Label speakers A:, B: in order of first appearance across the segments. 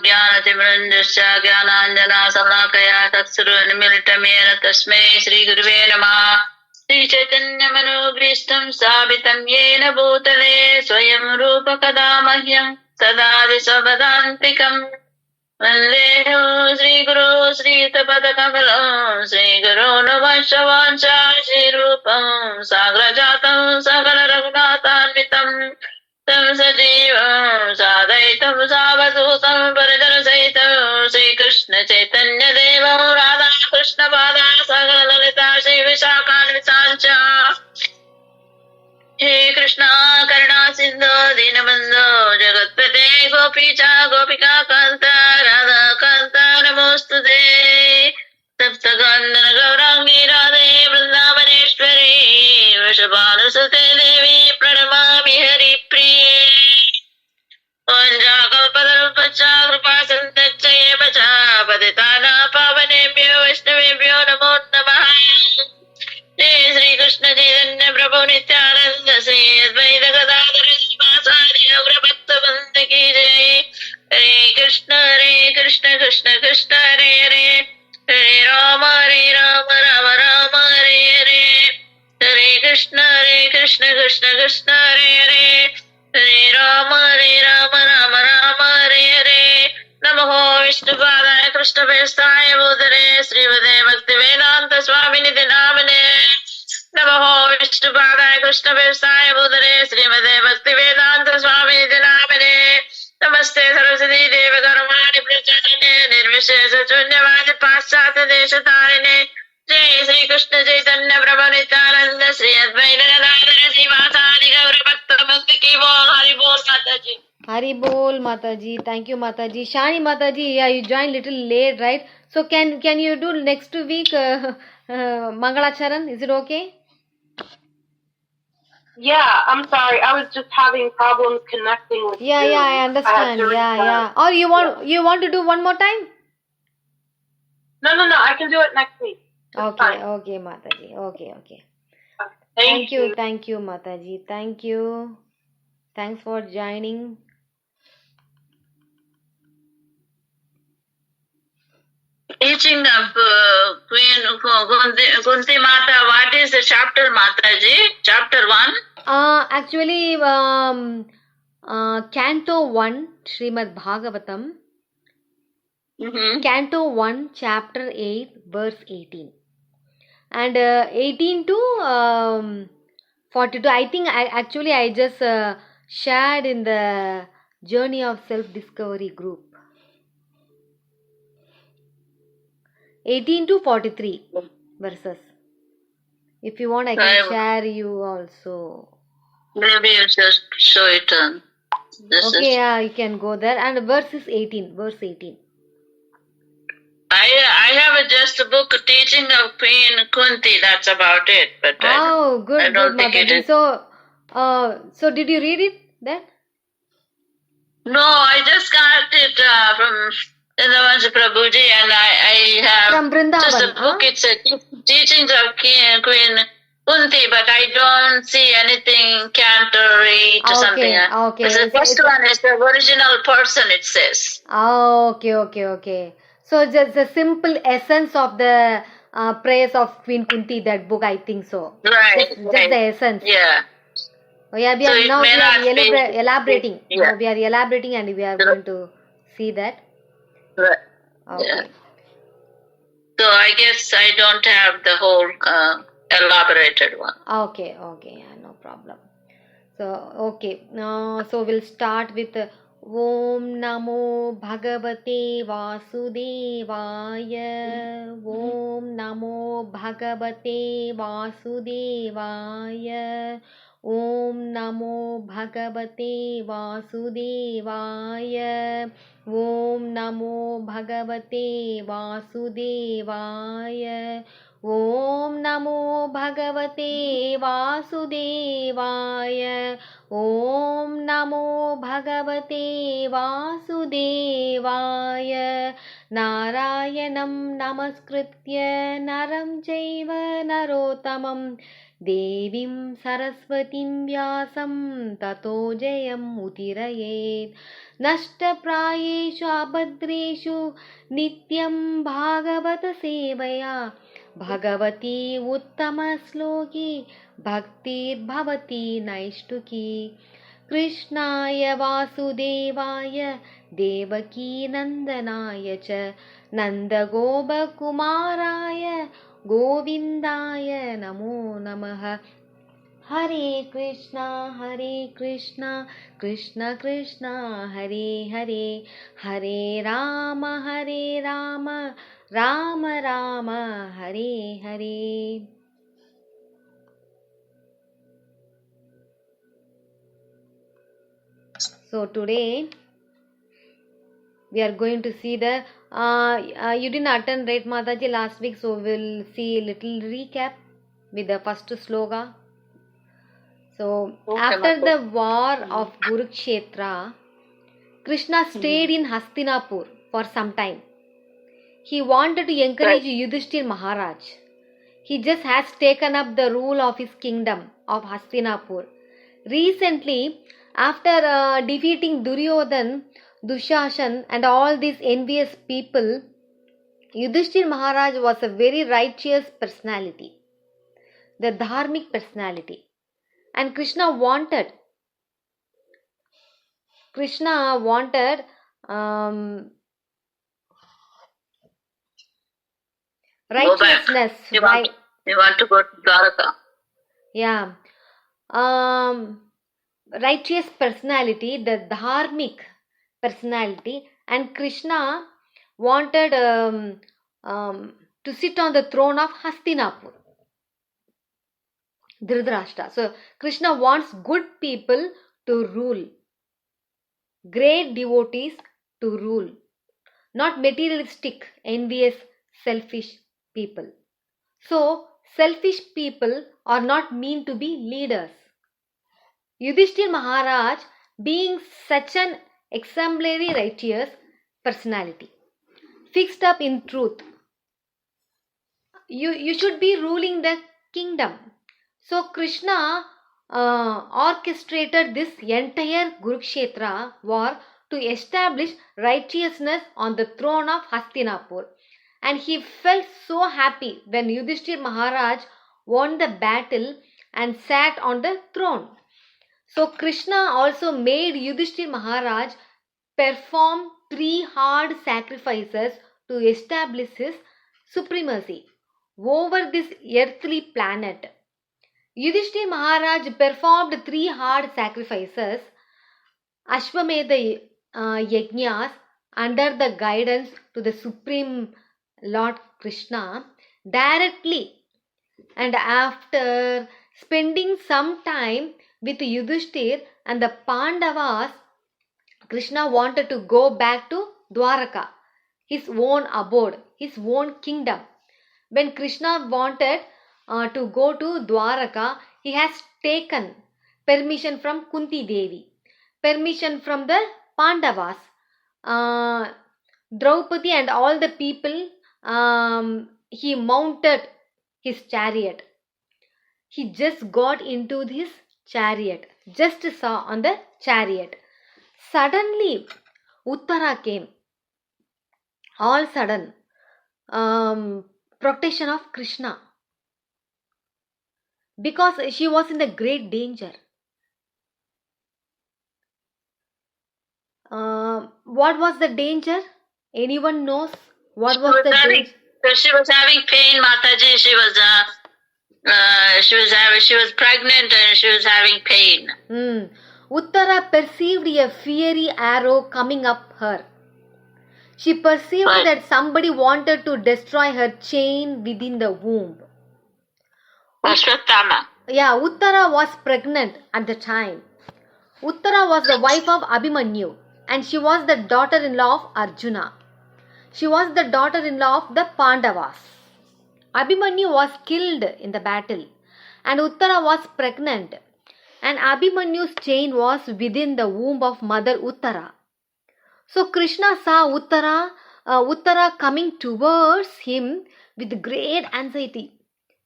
A: ज्ञानतिमिरञ्जस्य ज्ञानाञ्जनशलाकया चक्षुरुन्मीलितं येन तस्मै श्रीगुरुवे नमः। श्रीचैतन्यमनोभीष्टं स्थापितं येन भूतले स्वयं रूप कदा मह्यं तदादिसवदान्तिकम् वन्देऽहं श्रीगुरो श्रीयुतपदकमलं श्रीगुरो नमश्चवाञ्चा श्रीरूपं साग्रजातं सकलरघुनाथान्वितं तं सजीवं सादयितं सावधूतं परिजनसहितं श्रीकृष्णचैतन्यदेवं राधाकृष्णपादा सकलललिता श्रीविशाखान्विताञ्च हे कृष्णा करुणा सिन्धो दीनबन्धो जगत्पते गोपीचा गोपिका कान्त राधा कान्त नमोऽस्तुते। सप्तकान्दन गौराङ्गी राधे वृन्दावनेश्वरी वृषभानुसुते देवी प्रणमामि हरिप्रिये। वञ्जाकल्पतरुपच्चा कृपा सन्तच्च एव च पतितानां पावनेभ्यो वैष्णवेभ्यो नमो नमः। जय श्री कृष्ण चैतन्य प्रभु नित्यानंद श्री अद्वैत गदाधर श्रीवासादि गौर भक्तवृंद की जय। हरे कृष्ण कृष्ण कृष्ण हरे हरे हरे राम राम राम हरे हरे। हरे कृष्ण कृष्ण कृष्ण हरे हरे हरे राम राम राम हरे हरे। नमो विष्णुपादाय कृष्णप्रेष्ठाय भूतले श्रीमते भक्तिवेदांत स्वामिनिधि नामिने। नमो विष्णुपादाय कृष्णप्रेष्ठाय भूतले श्रीमते भक्तिवेदांत स्वामिनिधि नामिने। नमस्ते सरस्वती देव गौरवाणि प्रचारिणे निर्विशेष शून्यवादि पाश्चात्य देशतारिणे। जय श्री कृष्ण चैतन्य प्रभु नित्यानंद श्री अद्वैत गदाधर श्रीवासादि गौर भक्तवृंद की बोल। हरि बोल माताजी।
B: Hari Bol Mataji. Thank you Mataji. Shani Mataji, yeah, you joined little late, right? So can you do next week Mangalacharan? Is it okay?
C: Yeah, I'm sorry. I was just having problems connecting with
B: Yeah,
C: Zoom.
B: I understand. Yeah. Or you want to do one more time?
C: No. I can do it next week.
B: Okay, Mataji. Okay.
C: Thank you.
B: Thank you, Mataji. Thank you. Thanks for joining.
A: Teaching of Queen Kunti Mata. What is the chapter, Mataji? Chapter 1?
B: Actually, Canto 1, Srimad Bhagavatam. Canto 1, Chapter 8, verse 18. And 18 to 42. I think I just shared in the Journey of Self-Discovery group. 18 to 43 verses. If you want, I can share you also.
A: Maybe you just show it on.
B: Yeah, you can go there. And verse 18.
A: I have just a book, Teaching of Queen Kunti. That's about it. But
B: good.
A: I don't think it is.
B: So did you read it then?
A: No, I just got it from Vrindavan Prabhuji, and I have
B: from Vrindavan,
A: just a book. It's a Teachings of Queen Kunti, but I don't see anything canto 8 or something.
B: Okay.
A: The first one is the original person, it says.
B: Okay. So just the simple essence of the prayers of Queen Kunti, that book, I think so.
A: Right.
B: Just the essence.
A: Yeah.
B: We are elaborating. Yeah. We are elaborating and we are going to see that.
A: Right.
B: Okay.
A: Yeah. So I guess I don't have the whole elaborated one.
B: Okay, yeah, no problem. So, okay. So we'll start with Om Namo Bhagavate Vasudevaya. Om Namo Bhagavate Vasudevaya. Om Namo Bhagavate Vasudevaya. Om Namo Bhagavate Vasudevaya. ॐ नमो भगवते वासुदेवाय ॐ नमो भगवते वासुदेवाय नारायणं नमस्कृत्य नरं चैव नरोत्तमं देवीं सरस्वतीं व्यासं ततो जयमुदीरयेत् नष्टप्रायेषु अभद्रेषु नित्यं भागवत सेवया भगवती उत्तमश्लोकी भक्तिर्भवती नैष्टुकी कृष्णाय वासुदेवाय देवकी नन्दनाय च नन्दगोपकुमाराय गोविन्दाय नमो नमः। हरे Krishna Krishna Krishna Hare Hare Hare Ram Ram Ram Hare Hare. So today we are going to see the you didn't attend, right, Mataji, last week, so we'll see a little recap with the first sloka. So after the war of Kurukshetra, Krishna stayed in Hastinapur for some time. He wanted to encourage Yudhisthir Maharaj. He just has taken up the rule of his kingdom of Hastinapur. Recently, after defeating Duryodhan, Dushashan and all these envious people, Yudhisthir Maharaj was a very righteous personality, the dharmic personality. And Krishna wanted righteousness.
A: You want to go to Dwaraka.
B: Yeah. Righteous personality, the dharmic personality, and Krishna wanted to sit on the throne of Hastinapur, Dhritarashtra. So Krishna wants good people to rule, great devotees to rule, not materialistic, envious, selfish people. So selfish people are not meant to be leaders. Yudhisthir Maharaj, being such an exemplary righteous personality, fixed up in truth, you should be ruling the kingdom. So Krishna orchestrated this entire Kurukshetra war to establish righteousness on the throne of Hastinapur. And he felt so happy when Yudhisthir Maharaj won the battle and sat on the throne. So Krishna also made Yudhisthir Maharaj perform 3 hard sacrifices to establish his supremacy over this earthly planet. Yudhisthir Maharaj performed 3 hard sacrifices, Ashwamedha Yajnas, under the guidance to the Supreme Lord Krishna directly, and after spending some time with Yudhisthir and the Pandavas, Krishna wanted to go back to Dwaraka, his own abode, his own kingdom. When Krishna wanted to go to Dwaraka, he has taken permission from Kunti Devi, permission from the Pandavas, Draupadi and all the people. He mounted his chariot. He just got into his chariot, just saw on the chariot. Suddenly, Uttara came. All sudden, protection of Krishna, because she was in the great danger. What was the danger? Anyone knows what was the danger?
A: She was having pain, Mataji. She was pregnant and she was having pain.
B: Uttara perceived a fiery arrow coming up her. She perceived that somebody wanted to destroy her chain within the womb.
A: Ashwathama.
B: Yeah, Uttara was pregnant at the time. Uttara was the wife of Abhimanyu and she was the daughter-in-law of Arjuna. She was the daughter-in-law of the Pandavas. Abhimanyu was killed in the battle, and Uttara was pregnant, and Abhimanyu's chain was within the womb of mother Uttara. So Krishna saw Uttara coming towards him with great anxiety.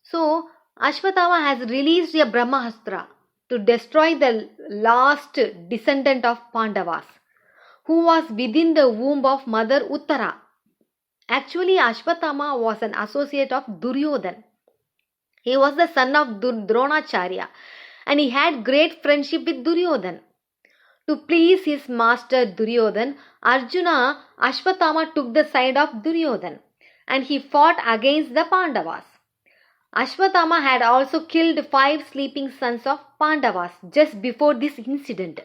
B: So Ashwathama has released a Brahmastra to destroy the last descendant of Pandavas, who was within the womb of mother Uttara. Actually, Ashwathama was an associate of Duryodhan. He was the son of Dronacharya, and he had great friendship with Duryodhan. To please his master Duryodhan, Ashwathama took the side of Duryodhan, and he fought against the Pandavas. Ashwathama had also killed 5 sleeping sons of Pandavas just before this incident.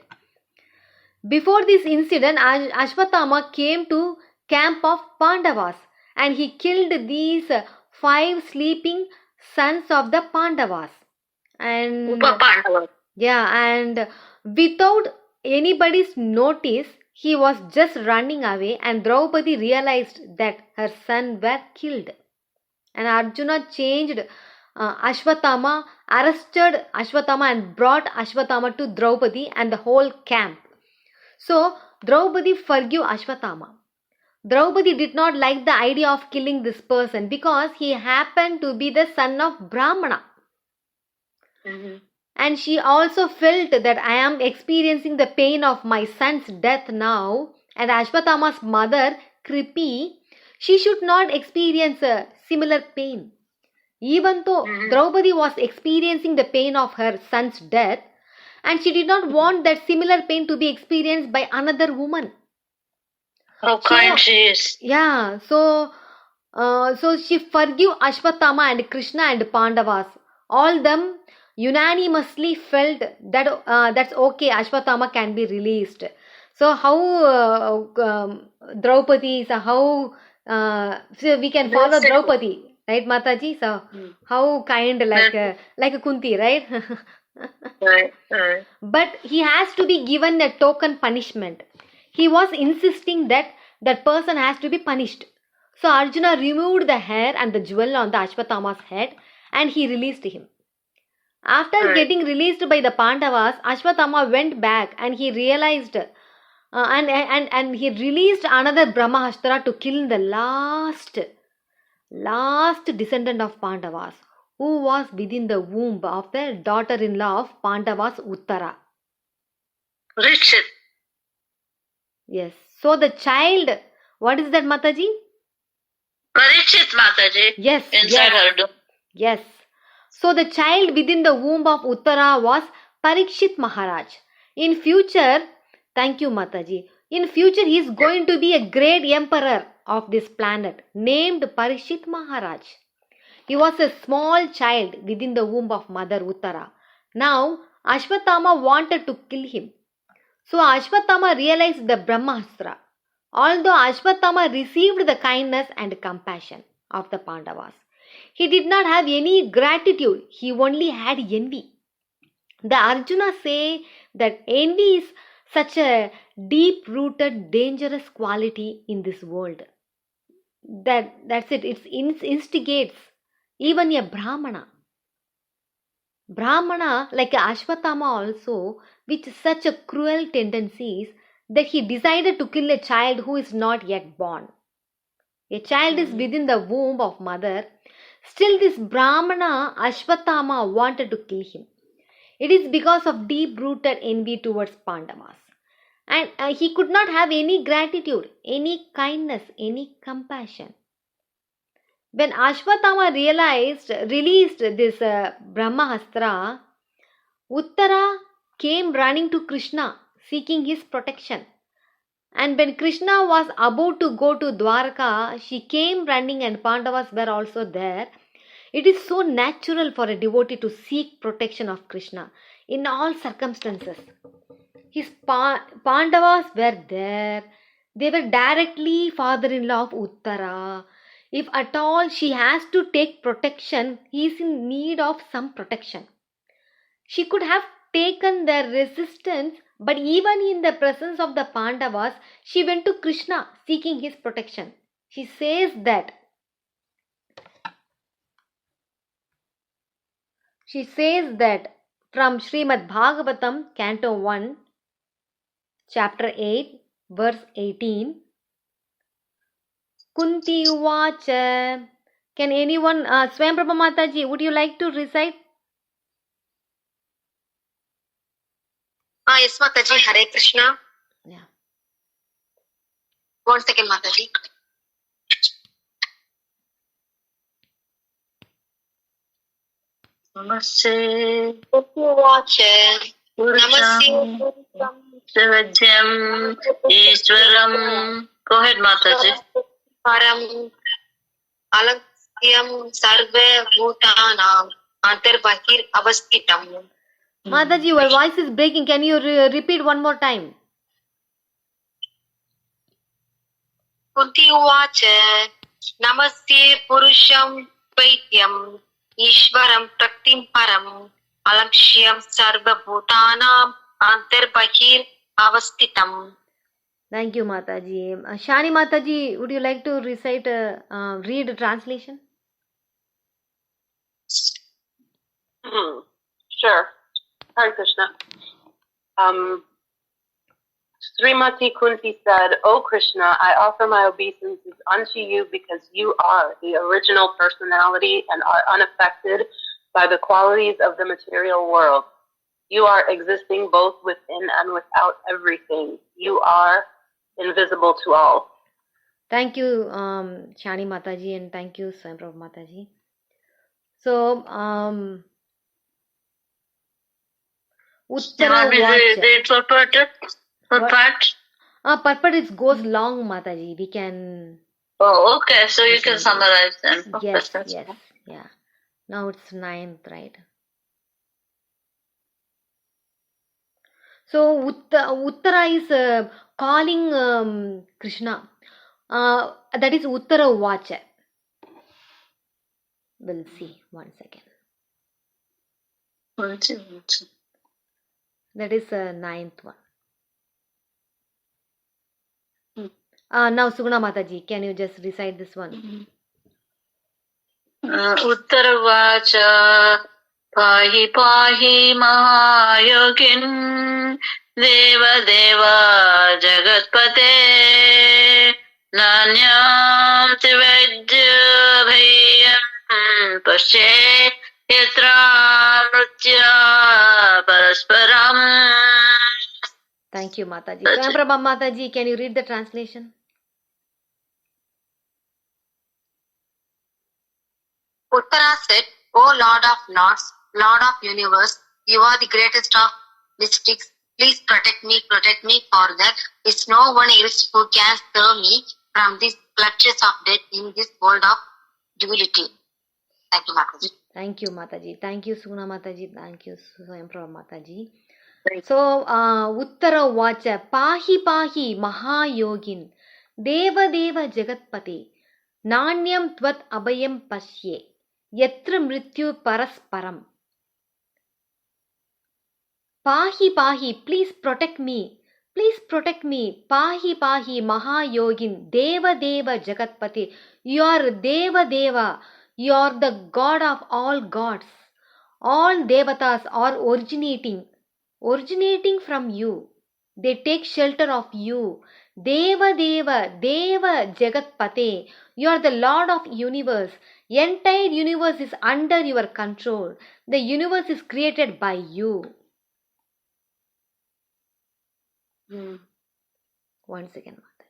B: Before this incident, Ashwathama came to camp of Pandavas, and he killed these 5 sleeping sons of the Pandavas. And without anybody's notice, he was just running away, and Draupadi realized that her son were killed. And Arjuna changed Ashwathama, arrested Ashwathama and brought Ashwathama to Draupadi and the whole camp. So Draupadi forgave Ashwathama. Draupadi did not like the idea of killing this person because he happened to be the son of Brahmana. And she also felt that I am experiencing the pain of my son's death now, and Ashwathama's mother, Kripi, she should not experience a similar pain. Even though Draupadi was experiencing the pain of her son's death, and she did not want that similar pain to be experienced by another woman.
A: How kind she is.
B: Yeah, so she forgave Ashwathama and Krishna and Pandavas. All them unanimously felt that that's okay, Ashwathama can be released. So how Draupadi, so we can follow Draupadi, right, Mataji? So how kind, like a Kunti, right?
A: Right.
B: But he has to be given a token punishment. He was insisting that that person has to be punished. So Arjuna removed the hair and the jewel on the Ashwathama's head, and he released him. After getting released by the Pandavas, Ashwathama went back and he realized and he released another Brahmastra to kill the last descendant of Pandavas, who was within the womb of the daughter-in-law of Pandavas, Uttara.
A: Parikshit.
B: Yes. So the child, what is that, Mataji?
A: Parikshit Mataji.
B: Yes.
A: Inside her dome.
B: Yes. So the child within the womb of Uttara was Parikshit Maharaj. In future, thank you, Mataji. In future, he is going to be a great emperor of this planet named Parikshit Maharaj. He was a small child within the womb of Mother Uttara. Now, Ashwathama wanted to kill him. So Ashwathama realized the Brahmastra. Although Ashwathama received the kindness and compassion of the Pandavas, he did not have any gratitude. He only had envy. The Arjuna say that envy is such a deep-rooted, dangerous quality in this world. That's it. It instigates even a Brahmana. Brahmana, like Ashwathama also, with such a cruel tendencies that he decided to kill a child who is not yet born. A child is within the womb of mother. Still this Brahmana, Ashwathama, wanted to kill him. It is because of deep-rooted envy towards Pandavas. And he could not have any gratitude, any kindness, any compassion. When Ashwathama released this Brahmastra, Uttara came running to Krishna, seeking his protection. And when Krishna was about to go to Dwarka, she came running, and Pandavas were also there. It is so natural for a devotee to seek protection of Krishna in all circumstances. His Pandavas were there. They were directly father-in-law of Uttara. If at all she has to take protection, he is in need of some protection. She could have taken their resistance, but even in the presence of the Pandavas, she went to Krishna seeking his protection. She says that She says that from Srimad Bhagavatam, Canto 1, Chapter 8, verse 18. Kunti Uvacha. Can anyone, Swayam Prabha Mataji, would you like to recite?
D: Yes, Mataji. Hare Krishna.
B: Yeah.
D: 1 second, Mataji.
A: Namaste.
D: Uvacha.
A: Namaste. Savadyam Ishwaram. Go ahead, Mataji.
D: Param Alakyam Sarva Bhutanam Antarbahir Avastitam.
B: Mataji, your voice is breaking. Can you repeat one more time?
D: Kunti Uvacha. Namaste Purusham Vaityam Ishwaram Praktim Param Alakshyam Sarva Bhutanam Antarbahir Avastitam.
B: Thank you, Mataji. Shani Mataji, would you like to recite, read a translation?
C: Sure. Hare Krishna. Srimati Kunti said, O Krishna, I offer my obeisances unto you because you are the original personality and are unaffected by the qualities of the material world. You are existing both within and without everything. You are invisible to all.
B: Thank you, Shani Mataji, and thank you, Swayam Prabhu Mataji. So, Uttara Vacha.
A: Read for part? For part?
B: Purport it goes long, Mataji. We can.
A: Oh, okay. So you can summarize then.
B: Yes, yes, yeah. Now it's 9th, right? So Uttara is calling Krishna. That is Uttara Vacha. We'll see. 1 second. That is 9th one. Now Suguna Mataji, can you just recite this one?
A: Uttara Vacha Pahi Pahi Mahayogin Deva Deva Jagatpate Nanyam Tivajya Bhayam Pashe Yatra Mritya Parasparam.
B: Thank you, Mataji. Swayam Prabha Mataji, can you read the translation?
D: Uttara said, O Lord of Lords, Lord of Universe, you are the greatest of mystics. Please protect me, for there is no one else who can save me from these clutches of death in this world of duality. Thank you, Mataji.
B: Thank you, Mataji. Thank you, Suguna Mataji. Thank you, Swayam Prabha Mataji. So, Uttara Vacha, Pahi Pahi Mahayogin, Deva Deva Jagatpate, Nanyam Tvat Abhayam Pasye, Yatra Mrityu Parasparam. Pahi Pahi, please protect me. Please protect me. Pahi Pahi Mahayogin, Deva Deva Jagatpate. You are Deva Deva. You are the God of all gods. All Devatas are originating from you. They take shelter of you. Deva Deva, Deva Jagatpate. You are the Lord of universe. Entire universe is under your control. The universe is created by you. 1 second, Mataji.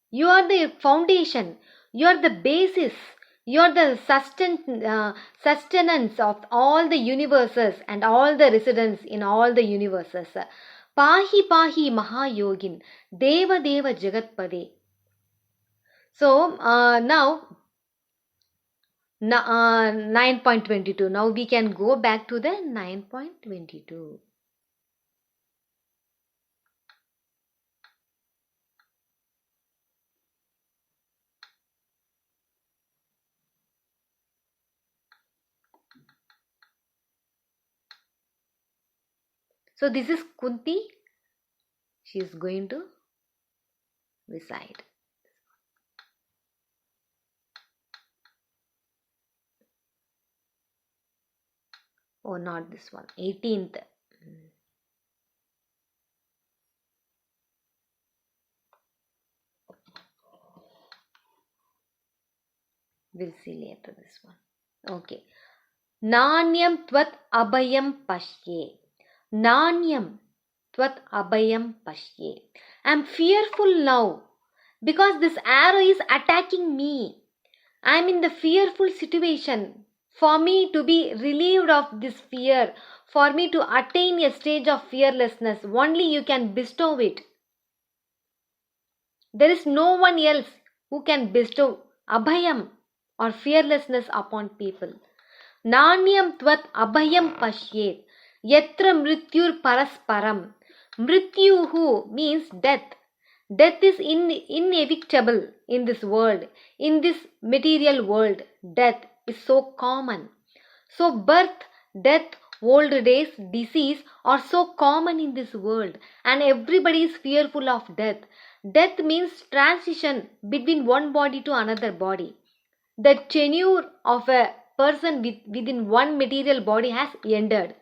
B: You are the foundation. You are the basis. You are the sustenance of all the universes and all the residents in all the universes. Pahi Pahi Mahayogin, Deva Deva Jagatpade. So, now 9.22. Now we can go back to the 9.22. So this is Kunti. She is going to recite. Oh, not this one. 18th. We'll see later this one. Okay. Nanyam tvat abhayam pashye. Nanyam tvat abhayam pashye. I'm fearful now because this arrow is attacking me. I'm in the fearful situation. For me to be relieved of this fear, for me to attain a stage of fearlessness, only you can bestow it. There is no one else who can bestow abhayam or fearlessness upon people. Nanyam tvat abhayam pashyet yatra mrityur parasparam. Mrityuhu means death. Death is inevitable in this world, in this material world. Death is so common. So birth, death, old days, disease are so common in this world, and everybody is fearful of death. Death means transition between one body to another body. The tenure of a person within one material body has ended.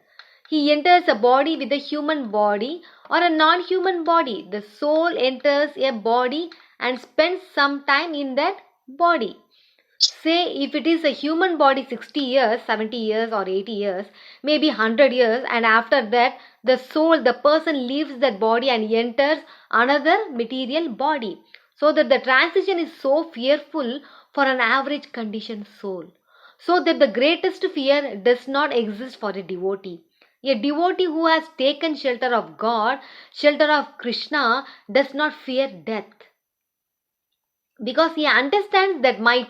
B: He enters a body with a human body or a non-human body. The soul enters a body and spends some time in that body. Say if it is a human body 60 years, 70 years or 80 years, maybe 100 years, and after that the soul, the person leaves that body and enters another material body. So that the transition is so fearful for an average conditioned soul. So that the greatest fear does not exist for a devotee. A devotee who has taken shelter of God, shelter of Krishna, does not fear death. Because he understands that my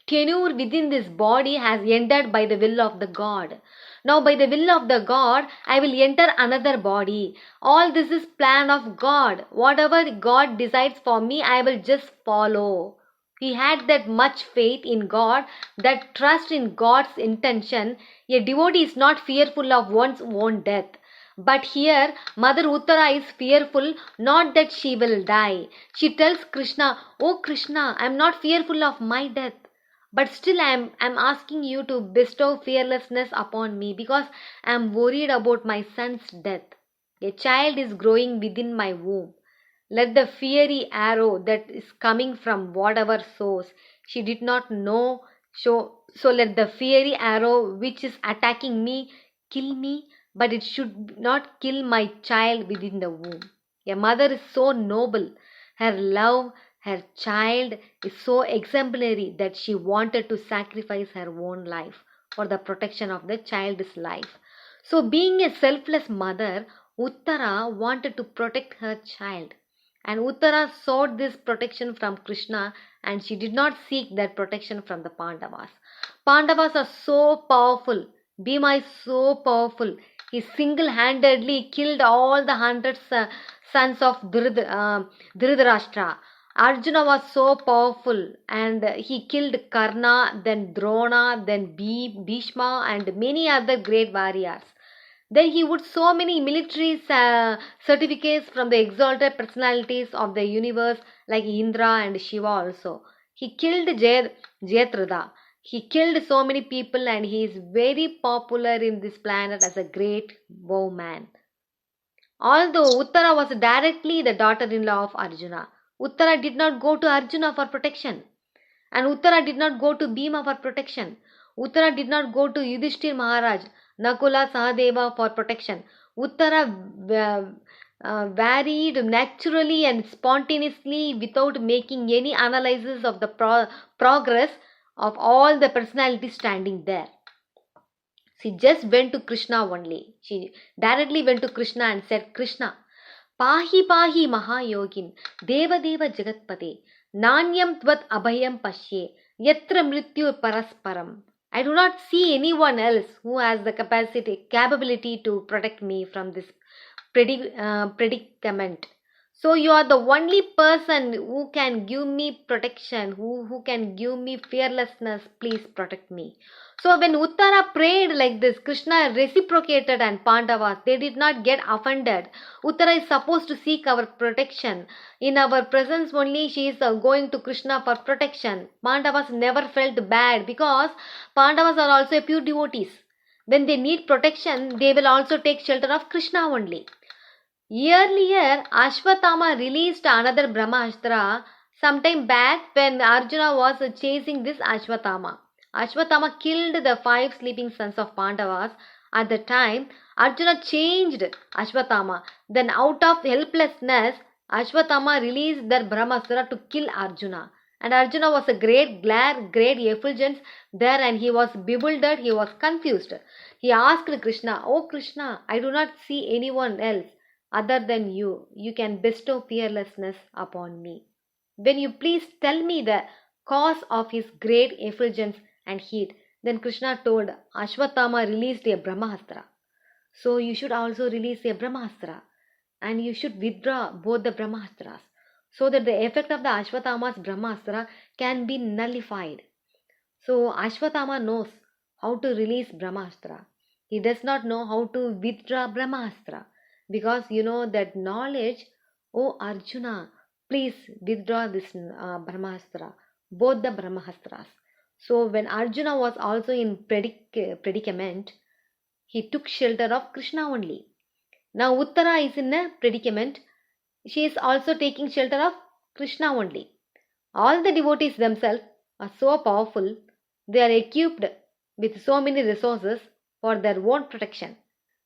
B: tenure within this body has ended by the will of the God. Now by the will of the God, I will enter another body. All this is plan of God. Whatever God decides for me, I will just follow. He had that much faith in God, that trust in God's intention. A devotee is not fearful of one's own death. But here, Mother Uttara is fearful, not that she will die. She tells Krishna, "Oh Krishna, I am not fearful of my death. But still I am asking you to bestow fearlessness upon me because I am worried about my son's death. A child is growing within my womb. Let the fiery arrow that is coming from whatever source she did not know, so let the fiery arrow which is attacking me kill me, but it should not kill my child within the womb." A mother is so noble. Her love, her child is so exemplary that she wanted to sacrifice her own life for the protection of the child's life. So being a selfless mother, Uttara wanted to protect her child. And Uttara sought this protection from Krishna, and she did not seek that protection from the Pandavas. Pandavas are so powerful. Bhima is so powerful. He single-handedly killed all the 100 sons of Dhritarashtra. Arjuna was so powerful and he killed Karna, then Drona, then Bhishma and many other great warriors. Then he would so many military certificates from the exalted personalities of the universe like Indra and Shiva also. He killed Jayadratha. He killed so many people and he is very popular in this planet as a great bowman. Although Uttara was directly the daughter-in-law of Arjuna, Uttara did not go to Arjuna for protection. And Uttara did not go to Bhima for protection. Uttara did not go to Yudhisthir Maharaj, Nakula, Sahadeva for protection. Uttara varied naturally and spontaneously without making any analysis of the progress of all the personalities standing there. She just went to Krishna only. She directly went to Krishna and said, "Krishna, Pahi Pahi Mahayogin, Deva Deva Jagatpate, Nanyam Tvat Abhayam Pashye, Yatra Mrityu Parasparam." I do not see anyone else who has the capability to protect me from this predicament. So you are the only person who can give me protection, who can give me fearlessness. Please protect me. So when Uttara prayed like this, Krishna reciprocated and Pandavas, they did not get offended. Uttara is supposed to seek our protection. In our presence only she is going to Krishna for protection. Pandavas never felt bad because Pandavas are also pure devotees. When they need protection, they will also take shelter of Krishna only. Earlier, Ashwathama released another Brahmastra sometime back when Arjuna was chasing this Ashwathama. Ashwathama killed the 5 sleeping sons of Pandavas. At the time, Arjuna changed Ashwathama. Then out of helplessness, Ashwathama released their Brahmastra to kill Arjuna. And Arjuna was a great effulgence there, and he was bewildered, he was confused. He asked Krishna, "Oh Krishna, I do not see anyone else other than you. You can bestow fearlessness upon me. When you please tell me the cause of his great effulgence and heat." Then Krishna told, "Ashwathama released a Brahmastra. So you should also release a Brahmastra. And you should withdraw both the Brahmastras, so that the effect of the Ashwathama's Brahmastra can be nullified." So Ashwathama knows how to release Brahmastra. He does not know how to withdraw Brahmastra. Because you know that knowledge, "Oh Arjuna, please withdraw this Brahmastra, both the Brahmastras." So when Arjuna was also in predicament, he took shelter of Krishna only. Now Uttara is in a predicament. She is also taking shelter of Krishna only. All the devotees themselves are so powerful, they are equipped with so many resources for their own protection.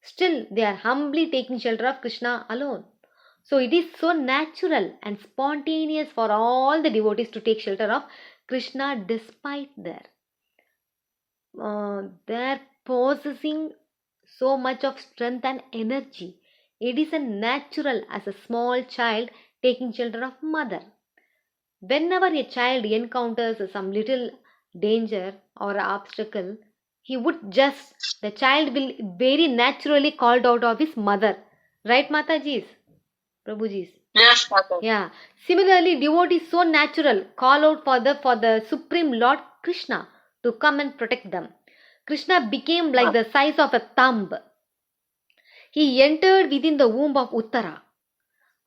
B: Still, they are humbly taking shelter of Krishna alone. So it is so natural and spontaneous for all the devotees to take shelter of Krishna despite their possessing so much of strength and energy. It is a natural as a small child taking shelter of mother. Whenever a child encounters some little danger or obstacle, the child will very naturally called out of his mother. Right, Matajis? Prabhujis?
A: Yes, Mataji.
B: Yeah. Similarly, devotees so natural call out for the Supreme Lord Krishna to come and protect them. Krishna became like the size of a thumb. He entered within the womb of Uttara,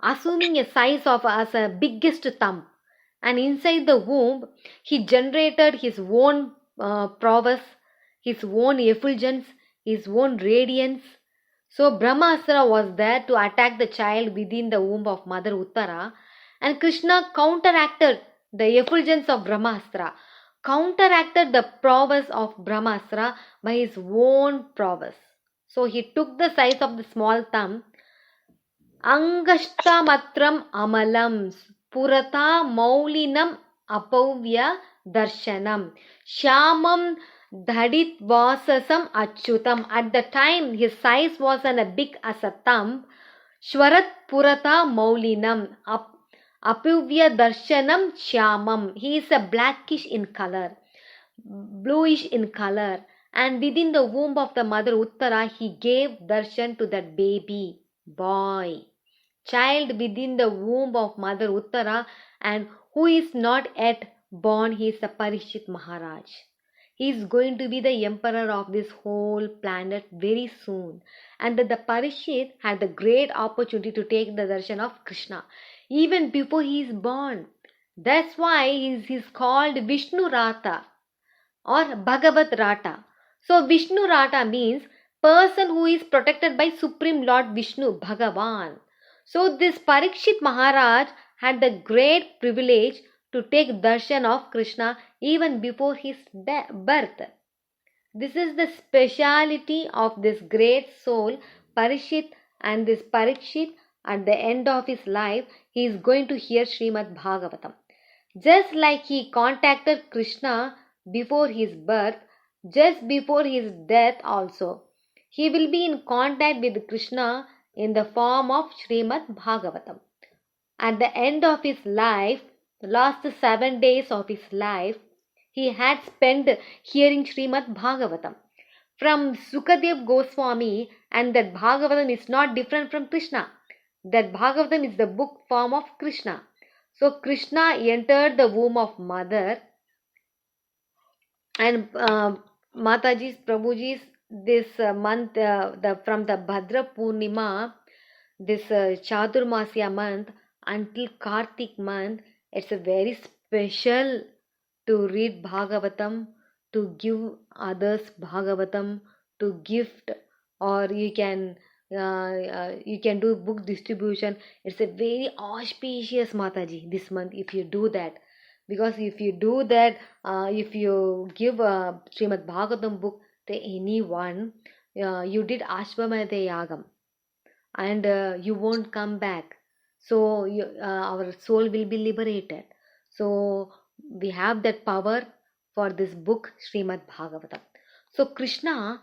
B: assuming a size of as a biggest thumb. And inside the womb, he generated his own prowess, his own effulgence, his own radiance. So Brahmastra was there to attack the child within the womb of Mother Uttara, and Krishna counteracted the effulgence of Brahmastra, counteracted the prowess of Brahmastra by his own prowess. So he took the size of the small thumb. Angashtamatram amalam purata maulinam apavya darshanam shyamam dhadit vasasam achyutam. At the time his size was as big as a thumb. Shwarat purata maulinam apavya darshanam shyamam. He is a blackish in color, bluish in color, and within the womb of the mother Uttara he gave darshan to that baby boy. Child within the womb of Mother Uttara, and who is not yet born, he is the Parikshit Maharaj. He is going to be the emperor of this whole planet very soon. And the Parikshit had the great opportunity to take the darshan of Krishna even before he is born. That's why he is called Vishnu Rata or Bhagavat Rata. So Vishnu Rata means person who is protected by Supreme Lord Vishnu, Bhagavan. So this Parikshit Maharaj had the great privilege to take darshan of Krishna even before his birth. This is the speciality of this great soul Parikshit, and this Parikshit at the end of his life he is going to hear Srimad Bhagavatam. Just like he contacted Krishna before his birth, just before his death also, he will be in contact with Krishna in the form of Srimad Bhagavatam. At the end of his life, the last 7 days of his life, he had spent hearing Srimad Bhagavatam from Sukadev Goswami, and that Bhagavatam is not different from Krishna. That Bhagavatam is the book form of Krishna. So Krishna entered the womb of mother, and Mataji's, Prabhuji's, this month from the Bhadra Purnima, this Chaturmasya month until Kartik month, it's a very special to read Bhagavatam, to give others Bhagavatam, to gift, or you can do book distribution. It's a very auspicious Mataji this month if you do that. Because if you do that, if you give a Srimad Bhagavatam book to anyone, you did Ashwathama Yagam, and you won't come back. So our soul will be liberated. So we have that power for this book, Srimad Bhagavatam. So Krishna,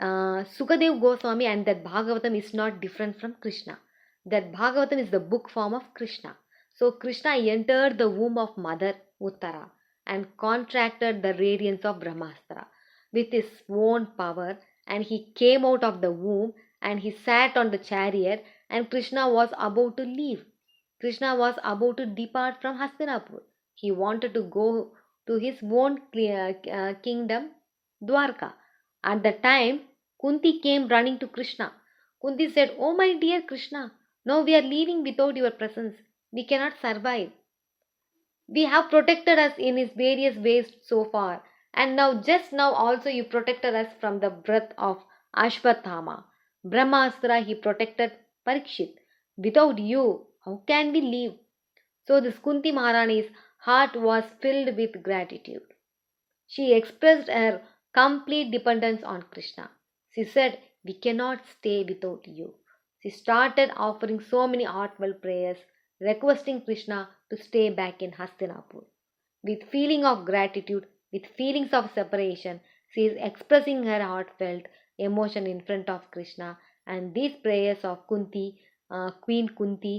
B: Sukadev Goswami, and that Bhagavatam is not different from Krishna. That Bhagavatam is the book form of Krishna. So Krishna entered the womb of Mother Uttara and contracted the radiance of Brahmastra with his own power, and he came out of the womb and he sat on the chariot, and Krishna was about to leave. Krishna was about to depart from Hastinapur. He wanted to go to his own kingdom, Dwarka. At the time, Kunti came running to Krishna. Kunti said, "Oh my dear Krishna, now we are leaving without your presence. We cannot survive. We have protected us in his various ways so far, and just now also you protected us from the breath of Ashwathama. Brahmastra he protected Parikshit. Without you, how can we live?" So this Kunti Maharani's heart was filled with gratitude. She expressed her complete dependence on Krishna. She said, "We cannot stay without you." She started offering so many heartfelt prayers, requesting Krishna to stay back in Hastinapur. With feeling of gratitude, with feelings of separation, she is expressing her heartfelt emotion in front of Krishna, and these prayers of Kunti, Queen Kunti,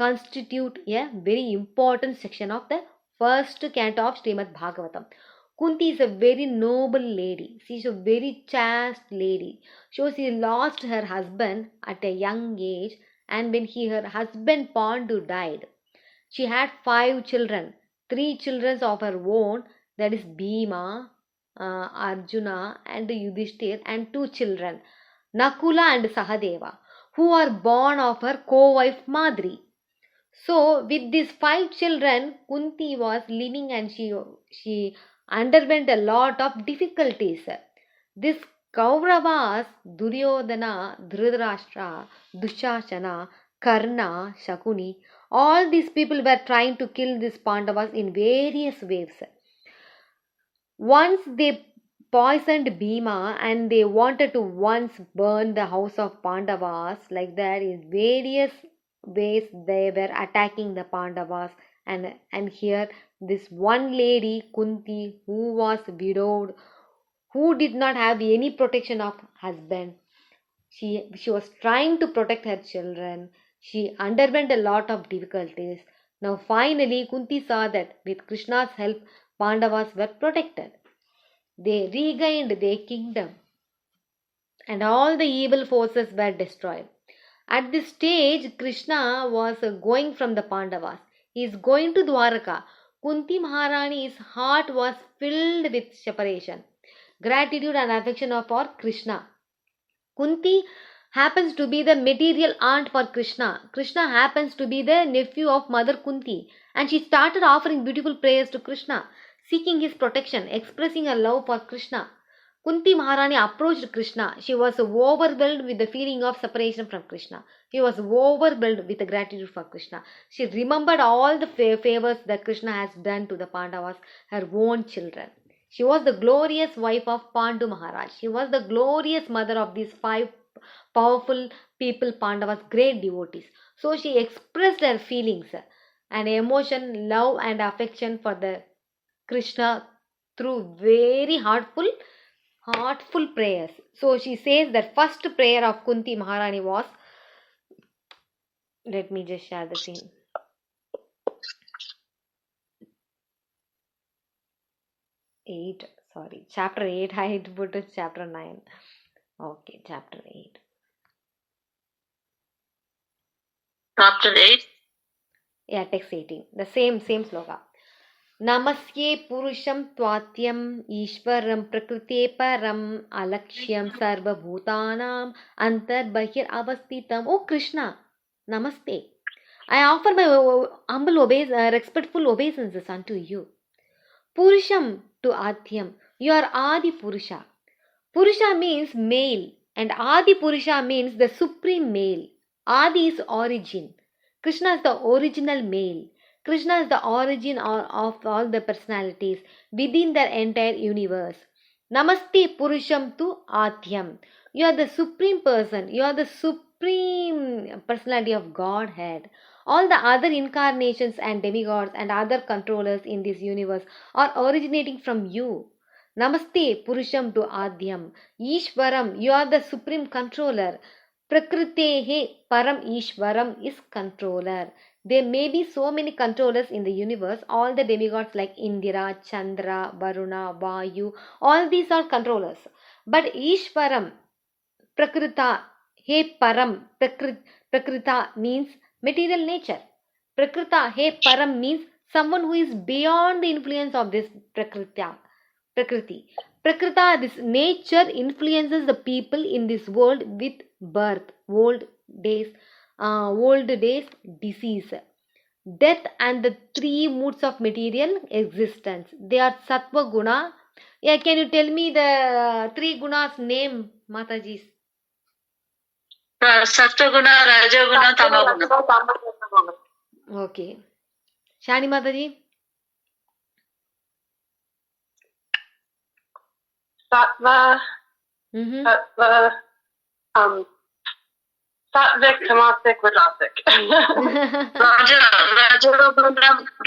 B: constitute a very important section of the first canto of Srimad Bhagavatam. Kunti is a very noble lady. She is a very chaste lady. So she lost her husband at a young age, and when her husband Pandu died, she had 5 children. 3 children of her own, that is Bhima, Arjuna and Yudhisthir, and 2 children, Nakula and Sahadeva, who are born of her co-wife Madri. So with these 5 children, Kunti was living, and she underwent a lot of difficulties. This Kauravas, Duryodhana, Dhritarashtra, Dushasana, Karna, Shakuni, all these people were trying to kill these Pandavas in various ways. Once they poisoned Bhima, and they wanted to once burn the house of Pandavas. Like that, in various ways they were attacking the Pandavas. And here this one lady, Kunti, who was widowed, who did not have any protection of husband, she was trying to protect her children. She underwent a lot of difficulties. Now finally Kunti saw that with Krishna's help, Pandavas were protected. They regained their kingdom, and all the evil forces were destroyed. At this stage, Krishna was going from the Pandavas. He is going to Dwaraka. Kunti Maharani's heart was filled with separation, gratitude and affection for Krishna. Kunti happens to be the material aunt for Krishna. Krishna happens to be the nephew of Mother Kunti. And she started offering beautiful prayers to Krishna, seeking his protection, expressing her love for Krishna. Kunti Maharani approached Krishna. She was overwhelmed with the feeling of separation from Krishna. She was overwhelmed with the gratitude for Krishna. She remembered all the favors that Krishna has done to the Pandavas, her own children. She was the glorious wife of Pandu Maharaj. She was the glorious mother of these 5 powerful people, Pandavas, great devotees. So she expressed her feelings and emotion, love and affection for the Krishna through very heartful prayers. So she says that first prayer of Kunti Maharani was, let me just share the scene. Chapter 8, I had to put it chapter 9. Okay, chapter 8.
A: Chapter 8?
B: Yeah, text 18. The same sloka. Namasye Purusham Tvatyam Ishvaram Prakrite Param Alakshyam Sarva Bhutanam Antar Bahir Avastitam. Oh Krishna, Namaste. I offer my humble respectful obeisances unto you. Purusham to Adhyam, you are Adi Purusha. Purusha means male and Adi Purusha means the supreme male. Adi is origin. Krishna is the original male. Krishna is the origin of all the personalities within the entire universe. Namaste Purusham tu Atyam. You are the supreme person. You are the supreme personality of Godhead. All the other incarnations and demigods and other controllers in this universe are originating from you. Namaste Purusham tu Adyam. Ishwaram, you are the supreme controller. Prakritehe Param Ishwaram is controller. There may be so many controllers in the universe. All the demigods like Indira, Chandra, Varuna, Vayu, all these are controllers. But Ishwaram, Prakrita, He Param, Prakrita means material nature. Prakrita, He Param means someone who is beyond the influence of this Prakriti. Prakrita, this nature influences the people in this world with birth, old days, disease, death and the three moods of material existence. They are Sattva Guna. Yeah, can you tell me the three gunas name, Mataji?
A: Sattva-guna, Raja-guna, Tama-guna.
B: Okay. Shani Mataji?
C: Sattva, Sattva, Sattvic, Tamasic, Rajasic.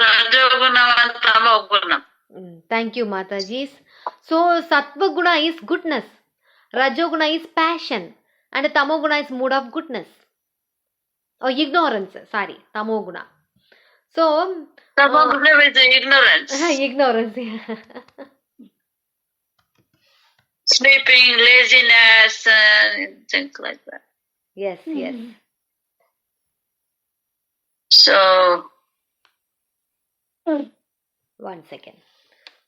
A: Raja-guna, and Tama-guna.
B: Thank you, Mataji. So, Sattva Guna is goodness, Rajoguna is passion, and Tamoguna is mood of goodness. Or ignorance, sorry, Tamoguna. So,
A: Tamoguna is ignorance.
B: Ignorance, yeah.
A: Sleeping, laziness, and things like that.
B: Yes, yes.
A: So,
B: 1 second.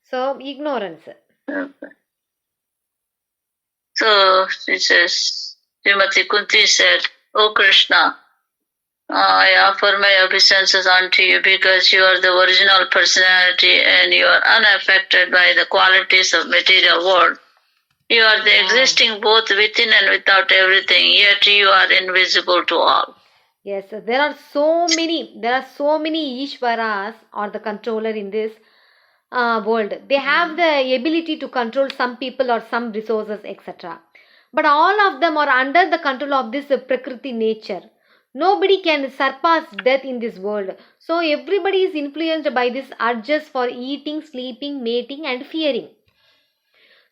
B: So, ignorance.
A: okay. So, it says, Srimati Kunti said, O Krishna, I offer my obeisances unto you because you are the original personality and you are unaffected by the qualities of material world. You are the existing both within and without everything, yet you are invisible to all.
B: Yes, there are so many Ishwaras or the controller in this world. They have the ability to control some people or some resources, etc. But all of them are under the control of this Prakriti nature. Nobody can surpass death in this world. So everybody is influenced by this urges for eating, sleeping, mating and fearing.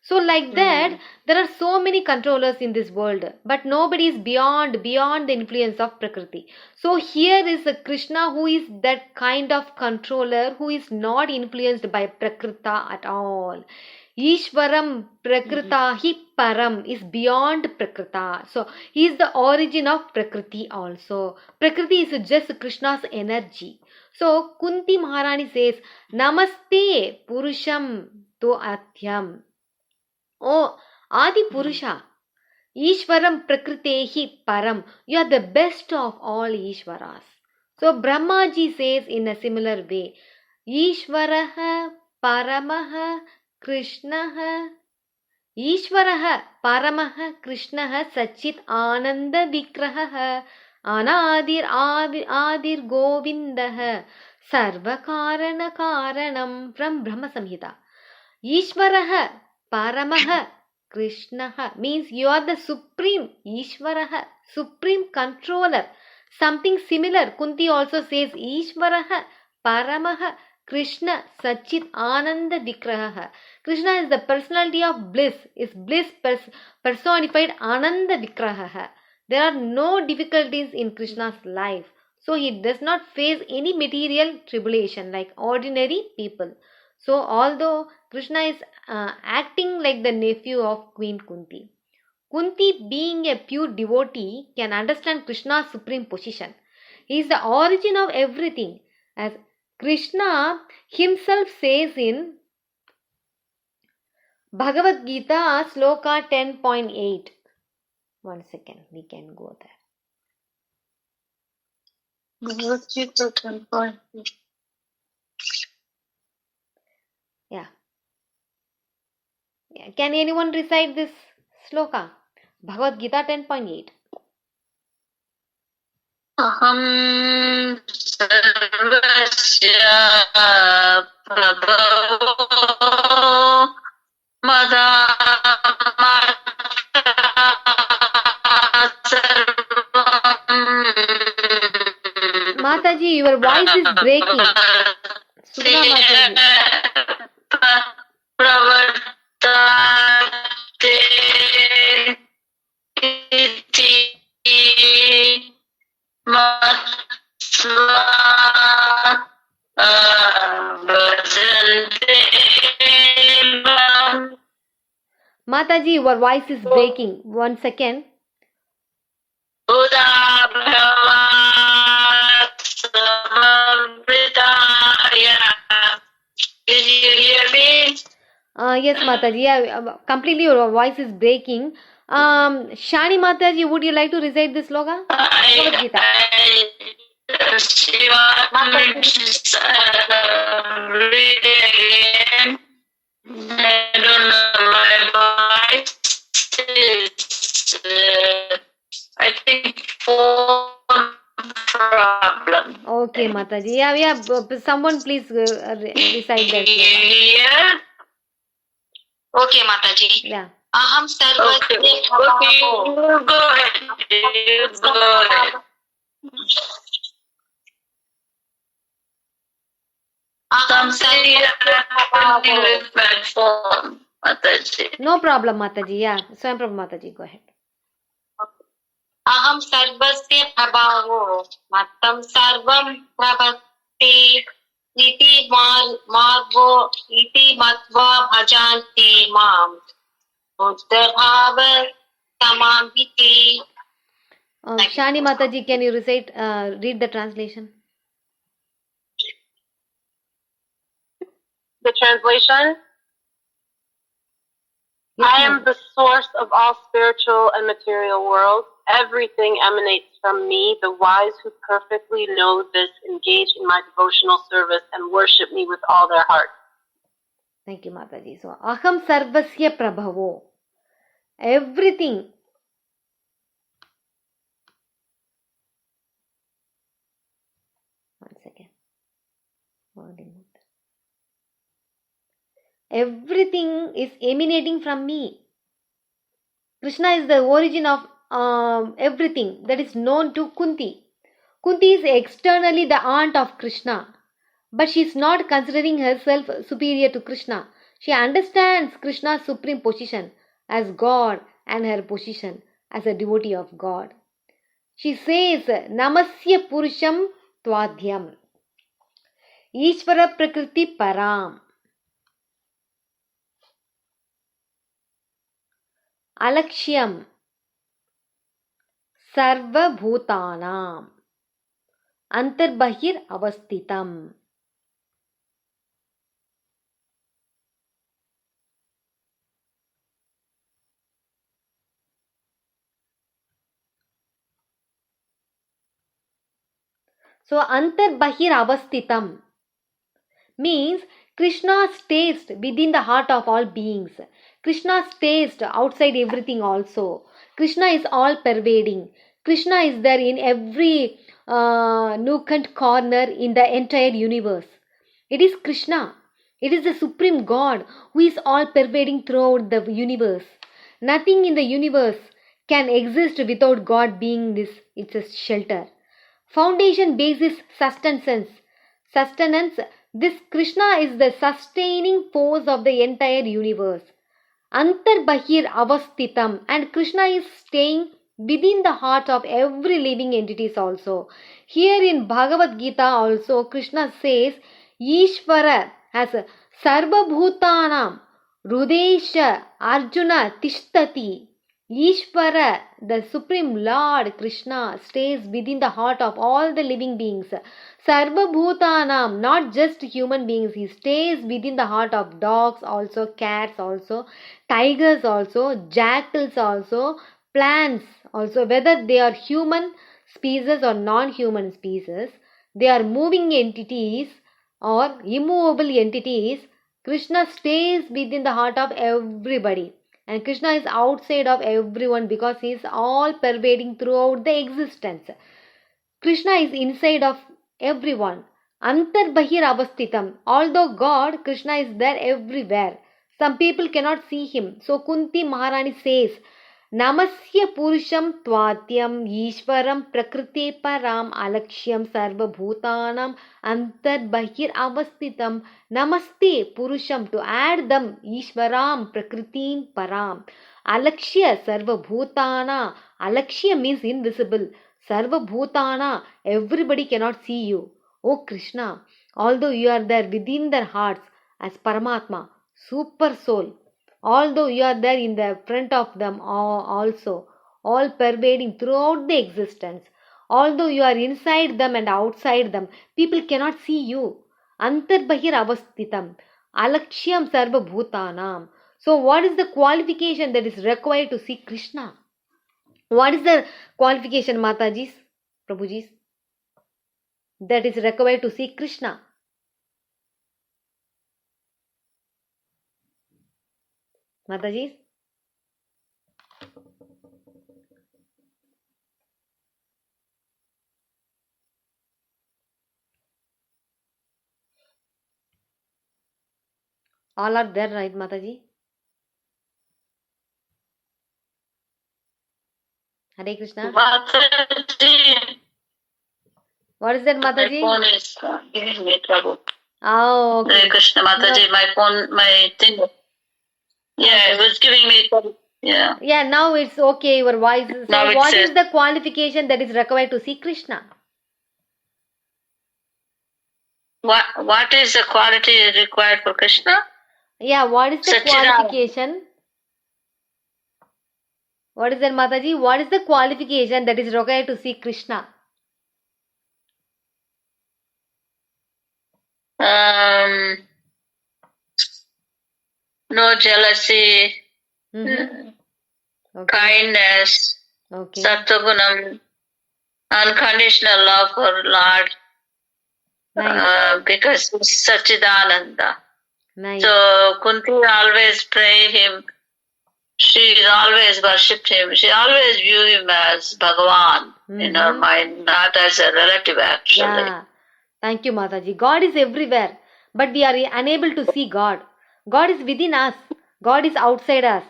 B: So like that, there are so many controllers in this world, but nobody is beyond the influence of Prakriti. So here is a Krishna who is that kind of controller who is not influenced by Prakrita at all. Ishwaram Prakrita hi Param is beyond Prakrita. So he is the origin of Prakriti also. Prakriti is just Krishna's energy. So Kunti Maharani says, Namaste Purusham to Atyam. Oh, Adi Purusha, Ishwaram Prakritehi Param, you are the best of all Ishwaras. So Brahmaji says in a similar way, Ishwaraha Paramaha Krishnaha, Ishwaraha Paramaha Krishnaha Sachit Ananda Vikraha, Anadir Adir Govindaha, Sarva Karana Karanam from Brahma Samhita. Ishwaraha Paramaha Krishnaha means you are the supreme Ishwaraha, supreme controller. Something similar, Kunti also says Ishwaraha Paramaha Krishna Sachit Ananda Vikraha. Krishna is the personality of bliss, is bliss personified Ananda Vikraha. There are no difficulties in Krishna's life. So he does not face any material tribulation like ordinary people. So although Krishna is acting like the nephew of Queen Kunti, Kunti being a pure devotee can understand Krishna's supreme position. He is the origin of everything, as Krishna himself says in Bhagavad Gita Sloka 10.8. 1 second, we can go there.
A: Bhagavad Gita 10.8.
B: Yeah. Can anyone recite this Sloka. Bhagavad Gita 10.8.
A: अहं सर्वस्य प्रभवो
B: Mataji, your voice is breaking. Sudha Mataji.
A: प्रवर्तते इति मत्वा भजन्ते माम्.
B: Mataji, your voice is breaking. 1 second.
A: Udabhavat samavritaya. Did you hear me?
B: Yes, Mataji. Yeah, completely your voice is breaking. Shani Mataji, would you like to recite this sloka? Bhagavad Gita.
A: Read it again. I don't know, my voice is, I think, phone problem.
B: Okay, Mataji. Yeah. Someone please recite that sloka.
A: Here.
D: Okay, Mataji.
B: Yeah.
D: Aham sarvasya
A: Okay,
D: prabhavo.
A: you go ahead.
D: Aham
A: Something
D: sarvasya
A: happening
D: prabhavo.
A: with my phone, Mataji.
B: No problem, Mataji. Yeah. Swam Prabhu Mataji, go ahead.
D: Aham sarvasya prabhavo. Mattam sarvam prabhati. Iti margo. Iti matva bhajanti mam. Uttara samambiti.
B: Shani Mataji, can you recite, read the translation?
C: The translation?
B: Yes,
C: I am
B: ma'am.
C: the source of all spiritual and material worlds. Everything emanates from me. The wise who perfectly know this engage in my devotional service and worship me with all their heart.
B: Thank you, Mataji. So, Aham Sarvasya Prabhavo. Everything. One second. Everything is emanating from me. Krishna is the origin of everything that is known to Kunti. Kunti is externally the aunt of Krishna, but she is not considering herself superior to Krishna. She understands Krishna's supreme position as God and her position as a devotee of God. She says, Namasya Purusham Twadhyam. Ishvara Prakriti Param. Alakshyam Sarva Bhutanam Antarbahir Avastitam. So Antarbahir Avastitam means Krishna stays within the heart of all beings. Krishna stays outside everything also. Krishna is all pervading. Krishna is there in every nook and corner in the entire universe. It is Krishna. It is the supreme God who is all pervading throughout the universe. Nothing in the universe can exist without God being it's a shelter. Foundation basis sustenance. This Krishna is the sustaining force of the entire universe. Antarbahir avastitam, and Krishna is staying within the heart of every living entities also. Here in Bhagavad Gita also Krishna says Ishvara has Sarva Bhutanam Rudesha Arjuna Tishtati. Ishvara, the Supreme Lord Krishna, stays within the heart of all the living beings. Sarva Bhutanam, not just human beings, he stays within the heart of dogs also, cats also, tigers also, jackals also, plants also, whether they are human species or non-human species, they are moving entities or immovable entities. Krishna stays within the heart of everybody. And Krishna is outside of everyone because he is all pervading throughout the existence. Krishna is inside of everyone. Antarbahir avastitam. Although God, Krishna is there everywhere. Some people cannot see him. So Kunti Maharani says, Namasya Purusham Tvatyam Ishvaram Prakriti Param Alakshyam Sarva Bhutanam Antarbahir avastitam. Namaste Purusham, to add them, Ishvaram Prakritim Param. Alakshya Sarva Bhutana. Alakshya means invisible. Sarva Bhutana, everybody cannot see you. O Krishna, although you are there within their hearts as Paramatma, super soul, although you are there in the front of them also, all pervading throughout the existence, although you are inside them and outside them, people cannot see you. Antarbahir avastitam, alakshyam sarva bhutanam. So what is the qualification that is required to see Krishna? What is the qualification, Matajis, Prabhujis, that is required to see Krishna? Matajis? All are there, right, Mataji? Hare Krishna.
A: Mataji,
B: What is that,
A: my
B: Mataji?
A: phone is giving me trouble.
B: Oh, okay.
A: Hare Krishna, Mataji, my phone, my thing. Yeah, it was giving me trouble. Yeah.
B: Yeah, now it's okay, your voice. So
A: Now it
B: what
A: says-
B: is the qualification that is required to see Krishna?
A: What is the quality required for Krishna?
B: Yeah, what is the
A: Satchidananda.
B: qualification? What is that, Mataji? What is the qualification that is required to see Krishna?
A: No jealousy,
B: Mm-hmm. Okay.
A: kindness,
B: Okay.
A: sattvagunam, unconditional love for Lord,
B: Nice.
A: because he's Satchidananda.
B: Nice.
A: So Kunti always pray him. She always worshipped him. She always view him as Bhagavan in her mind, not as a relative actually.
B: Yeah. Thank you, Mataji. God is everywhere, but we are unable to see God. God is within us. God is outside us.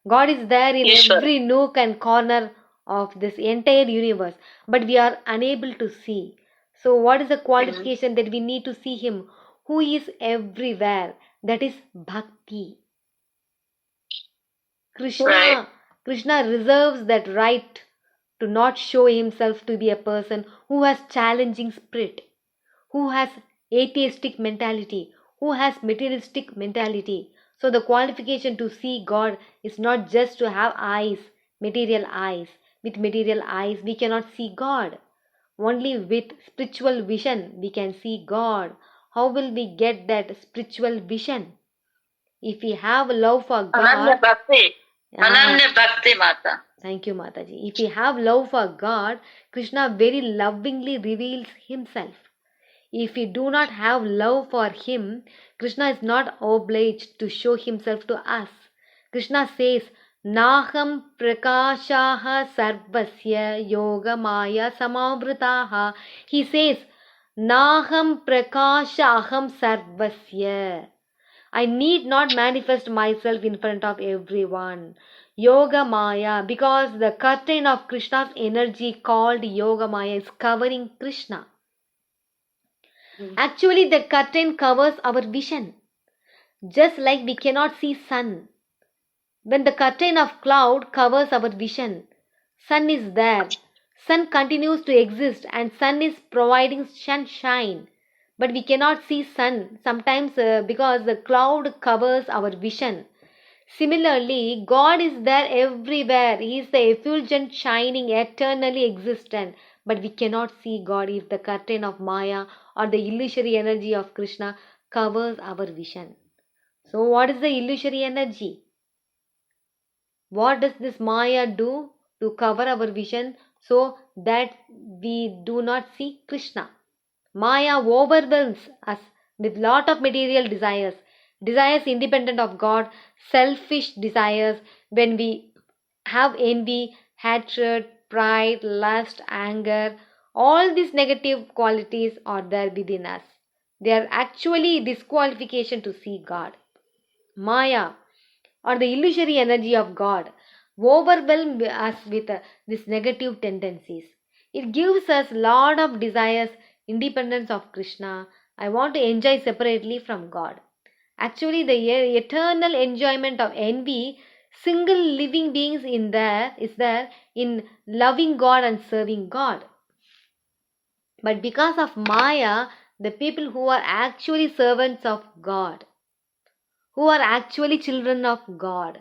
B: God is there in
A: Ishvara.
B: every nook and corner of this entire universe, but we are unable to see. So, what is the qualification that we need to see Him who is everywhere? That is Bhakti.
A: Right.
B: Krishna reserves that right to not show himself to be a person who has challenging spirit, who has atheistic mentality, who has materialistic mentality. So the qualification to see God is not just to have eyes, material eyes. With material eyes we cannot see God. Only with spiritual vision we can see God. How will we get that spiritual vision? If we have love for
A: Ananya
B: God,
A: Bhakti. Ananya Bhakti Mata.
B: thank you, Mataji. If we have love for God, Krishna very lovingly reveals himself. If we do not have love for him, Krishna is not obliged to show himself to us. Krishna says, Naham prakashaha sarvasya yoga maya samavritaha. He says, Naham prakashaham sarvasya. I need not manifest myself in front of everyone. Yoga Maya, because the curtain of Krishna's energy called Yoga Maya is covering Krishna. Actually, the curtain covers our vision. Just like we cannot see sun. When the curtain of cloud covers our vision, sun is there. Sun continues to exist and sun is providing sunshine. But we cannot see sun sometimes because the cloud covers our vision. Similarly, God is there everywhere. He is the effulgent, shining, eternally existent. But we cannot see God if the curtain of Maya or the illusory energy of Krishna covers our vision. So what is the illusory energy? What does this Maya do to cover our vision so that we do not see Krishna? Maya overwhelms us with lot of material desires. desires independent of God, selfish desires, when we have envy, hatred, pride, lust, anger, all these negative qualities are there within us. They are actually disqualification to see God. Maya, or the illusory energy of God, overwhelm us with these negative tendencies. It gives us lot of desires, independence of Krishna. I want to enjoy separately from God. Actually, the eternal enjoyment of envy, single living beings is there in loving God and serving God. But because of Maya, the people who are actually servants of God, who are actually children of God,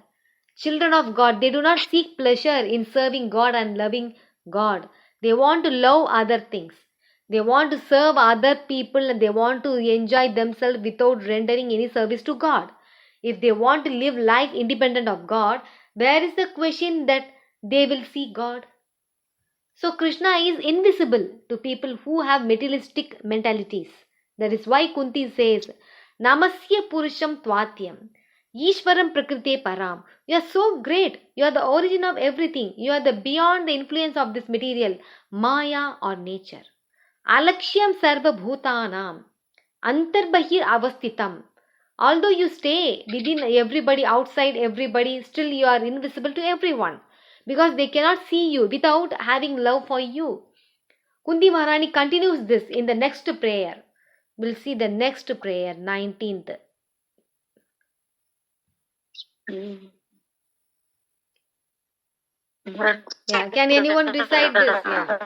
B: they do not seek pleasure in serving God and loving God. They want to love other things. They want to serve other people and they want to enjoy themselves without rendering any service to God. If they want to live life independent of God, there is the question that they will see God. So Krishna is invisible to people who have materialistic mentalities. That is why Kunti says, Namasya Purusham Tvatyam, Ishvaram Prakrite Param. You are so great. You are the origin of everything. You are the beyond the influence of this material, Maya or nature. Alakshyam Sarva Bhutanam, Antarbahir Avastitam. Although you stay within everybody, outside everybody, still you are invisible to everyone. Because they cannot see you without having love for you. Kunti Maharani continues this in the next prayer. We'll see the next prayer, 19th. Yeah, can anyone recite this? Yeah.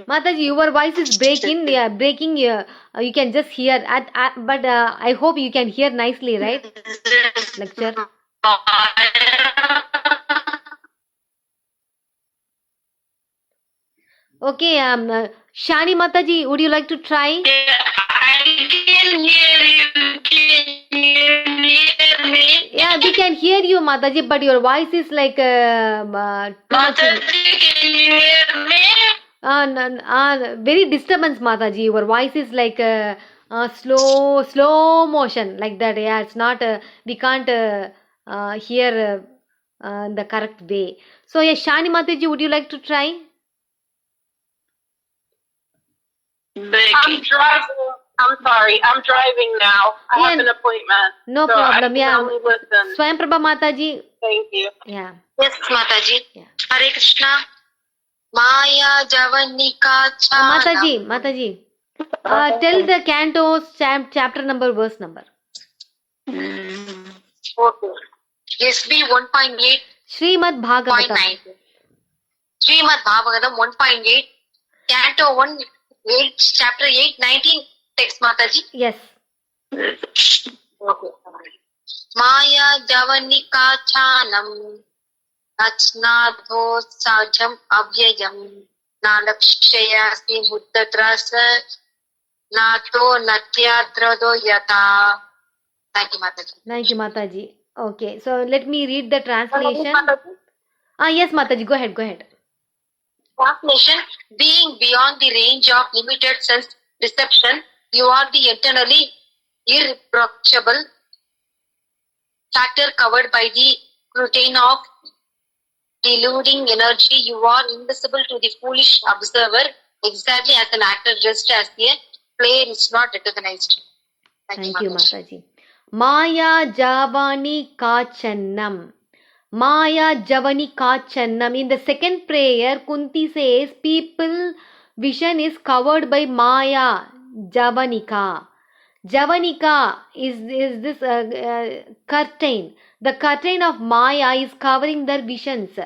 B: Mataji, your voice is breaking. Yeah, breaking. You can just hear. But I hope you can hear nicely, right? Lecture. Okay, Shani Mataji, would you like to try?
A: I can hear you. Can you hear me?
B: Yeah, we can hear you, Mataji, but your voice is like
A: Mataji, can you hear me?
B: very disturbance, Mataji. Your voice is like slow motion, like that. Yeah, it's not. We can't hear the correct way. So, yeah, Shani Mataji, would you like to try?
C: I'm driving. I'm sorry. I'm driving now. I have an appointment.
B: No
C: so
B: problem.
C: I can only listen.
B: Swayam Prabha Mataji.
C: Thank you.
B: Yeah.
D: Yes, Mataji.
B: Yeah.
D: Hare Krishna. Maya Javanika Chanam.
B: Mataji. Tell the cantos, chapter number, verse number.
D: Okay. SB 1.8.
B: Srimad Bhagavatam.
D: Srimad Bhagavatam 1.8. Canto 1, 8, chapter 8, 19. Text, Mataji.
B: Yes.
D: Okay. Maya Javanika Chanam. Achnadho Sajam Abhyayam. Nalakshayasi Buddhadrasa. Nato Natyadrado Yata. Thank you, Mataji.
B: Thank you, Mataji. Okay, so let me read the translation. Yes, Mataji, go ahead.
D: Translation: being beyond the range of limited sense reception, you are the eternally irreproachable factor covered by the curtain of deluding energy. You are invisible to the foolish observer, exactly as an actor dressed as a player is not recognized.
B: Thank you, Mataji. Maya Javani Kachannam. Maya Javani Kachannam. In the second prayer, Kunti says, people vision is covered by Maya Javanika. Javanika is this curtain. The curtain of Maya is covering their visions.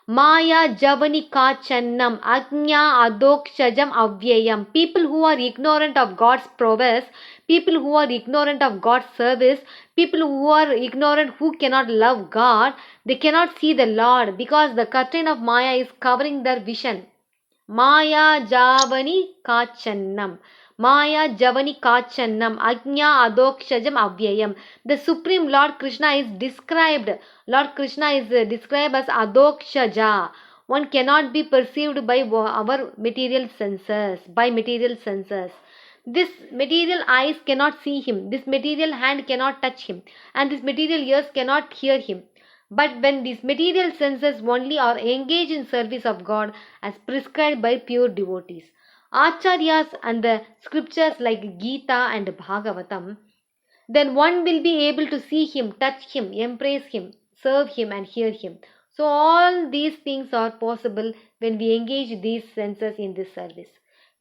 B: Maya Javanika Channam Ajna Adokshajam Avyayam. People who are ignorant of God's prowess, people who are ignorant of God's service, people who are ignorant, who cannot love God, they cannot see the Lord because the curtain of Maya is covering their vision. Maya Javani Kachannam. Maya Javani Kachannam Ajna Adokshajam Avyayam. The Supreme Lord Krishna is described. Lord Krishna is described as Adokshaja. One cannot be perceived by our material senses, by material senses. This material eyes cannot see him, this material hand cannot touch him, and this material ears cannot hear him. But when these material senses only are engaged in service of God as prescribed by pure devotees, Acharyas and the scriptures like Gita and Bhagavatam, then one will be able to see him, touch him, embrace him, serve him and hear him. So all these things are possible when we engage these senses in this service.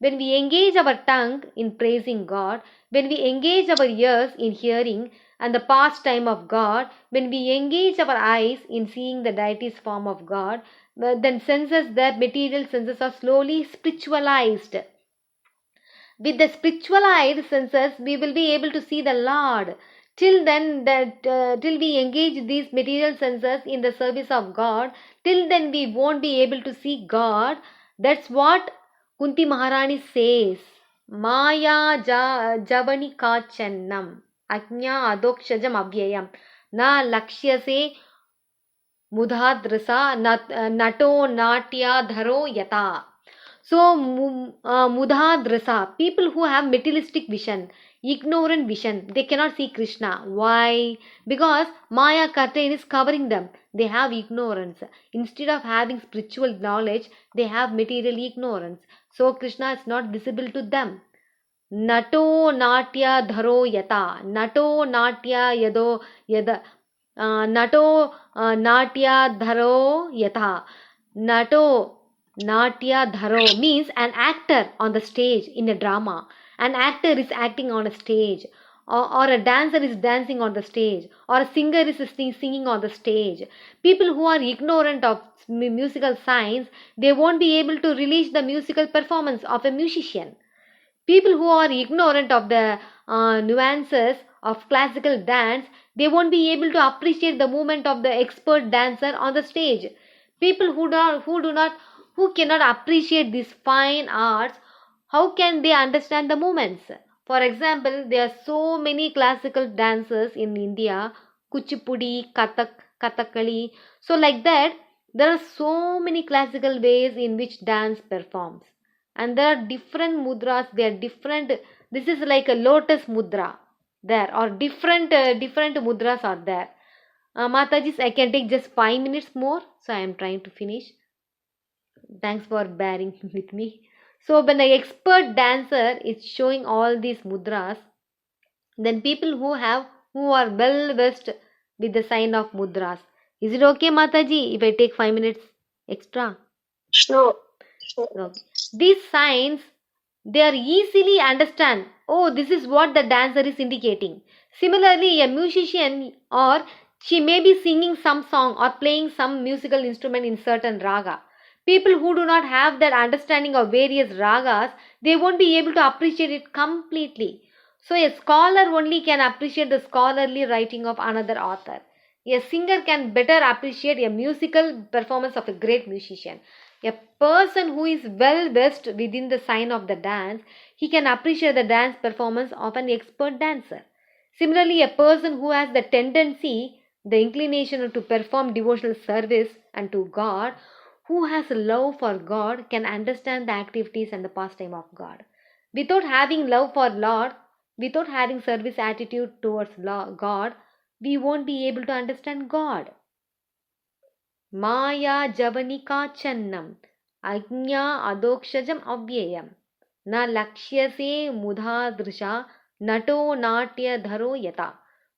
B: When we engage our tongue in praising God, when we engage our ears in hearing and the pastime of God, when we engage our eyes in seeing the deity's form of God, then senses, the material senses are slowly spiritualized. With the spiritualized senses, we will be able to see the Lord. Till then, till we engage these material senses in the service of God, till then we won't be able to see God. That's what Kunti Maharani says. Maya javani kachannam ajna adokshajam avyayam na lakshyase mudhadrasa nato natya dharo yata. So, mudhadrasa, people who have materialistic vision, ignorant vision, they cannot see Krishna. Why? Because Maya curtain is covering them. They have ignorance. Instead of having spiritual knowledge, they have material ignorance. So, Krishna is not visible to them. Nato natya dharo yata. Nato natya yado yada. Nato natya dharo yata. Nato Natya Dharo means an actor on the stage in a drama. An actor is acting on a stage, or a dancer is dancing on the stage, or a singer is singing on the stage. People who are ignorant of musical science, they won't be able to release the musical performance of a musician. People who are ignorant of the nuances of classical dance, they won't be able to appreciate the movement of the expert dancer on the stage. People who cannot appreciate these fine arts, how can they understand the movements? For example, there are so many classical dancers in India, Kuchipudi, Kathakali. So like that, there are so many classical ways in which dance performs. And there are different mudras, they are different. This is like a lotus mudra there, or different mudras are there. Matajis, I can take just 5 minutes more, so I am trying to finish. Thanks for bearing with me. So when an expert dancer is showing all these mudras, then people who are well versed with the sign of mudras. Is it okay, Mataji, if I take 5 minutes extra?
C: Sure.
B: Okay. These signs, they are easily understand. Oh, this is what the dancer is indicating. Similarly, a musician, or she may be singing some song or playing some musical instrument in certain raga. People who do not have that understanding of various ragas, they won't be able to appreciate it completely. So a scholar only can appreciate the scholarly writing of another author. A singer can better appreciate a musical performance of a great musician. A person who is well versed within the sign of the dance, he can appreciate the dance performance of an expert dancer. Similarly, a person who has the tendency, the inclination to perform devotional service unto God, who has love for God, can understand the activities and the pastime of God. Without having love for Lord, without having service attitude towards God, we won't be able to understand God. Maya javanika channam ajna adokshajam avyayam na lakshyase mudha drisha nato natya dharo yata.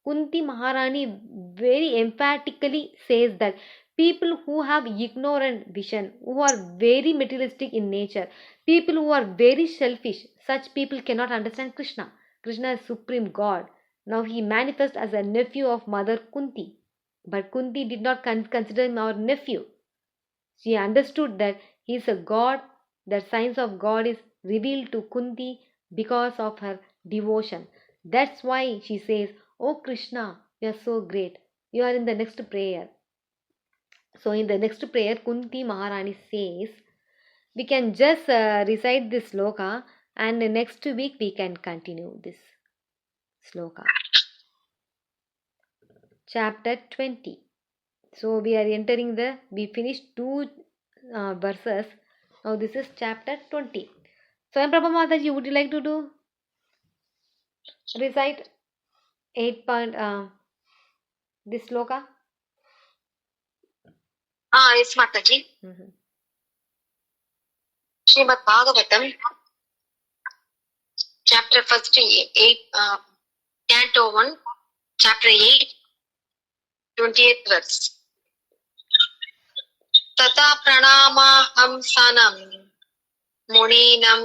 B: Kunti Maharani very emphatically says that people who have ignorant vision, who are very materialistic in nature, people who are very selfish, such people cannot understand Krishna. Krishna is supreme God. Now he manifests as a nephew of Mother Kunti. But Kunti did not consider him our nephew. She understood that he is a God, that signs of God is revealed to Kunti because of her devotion. That's why she says, "Oh Krishna, you are so great." You are in the next prayer. So in the next prayer, Kunti Maharani says, we can just recite this sloka, and next week we can continue this sloka. Chapter 20. So we are entering we finished 2 verses. Now this is chapter 20. So Prabha Mataji, would you like to do? Recite 8 point, this sloka.
D: Yes, Mataji.
B: Mm-hmm.
D: Srimad Bhagavatam, chapter 8, canto 1, chapter 8, 28th verse. Tata pranamaham sanam muninam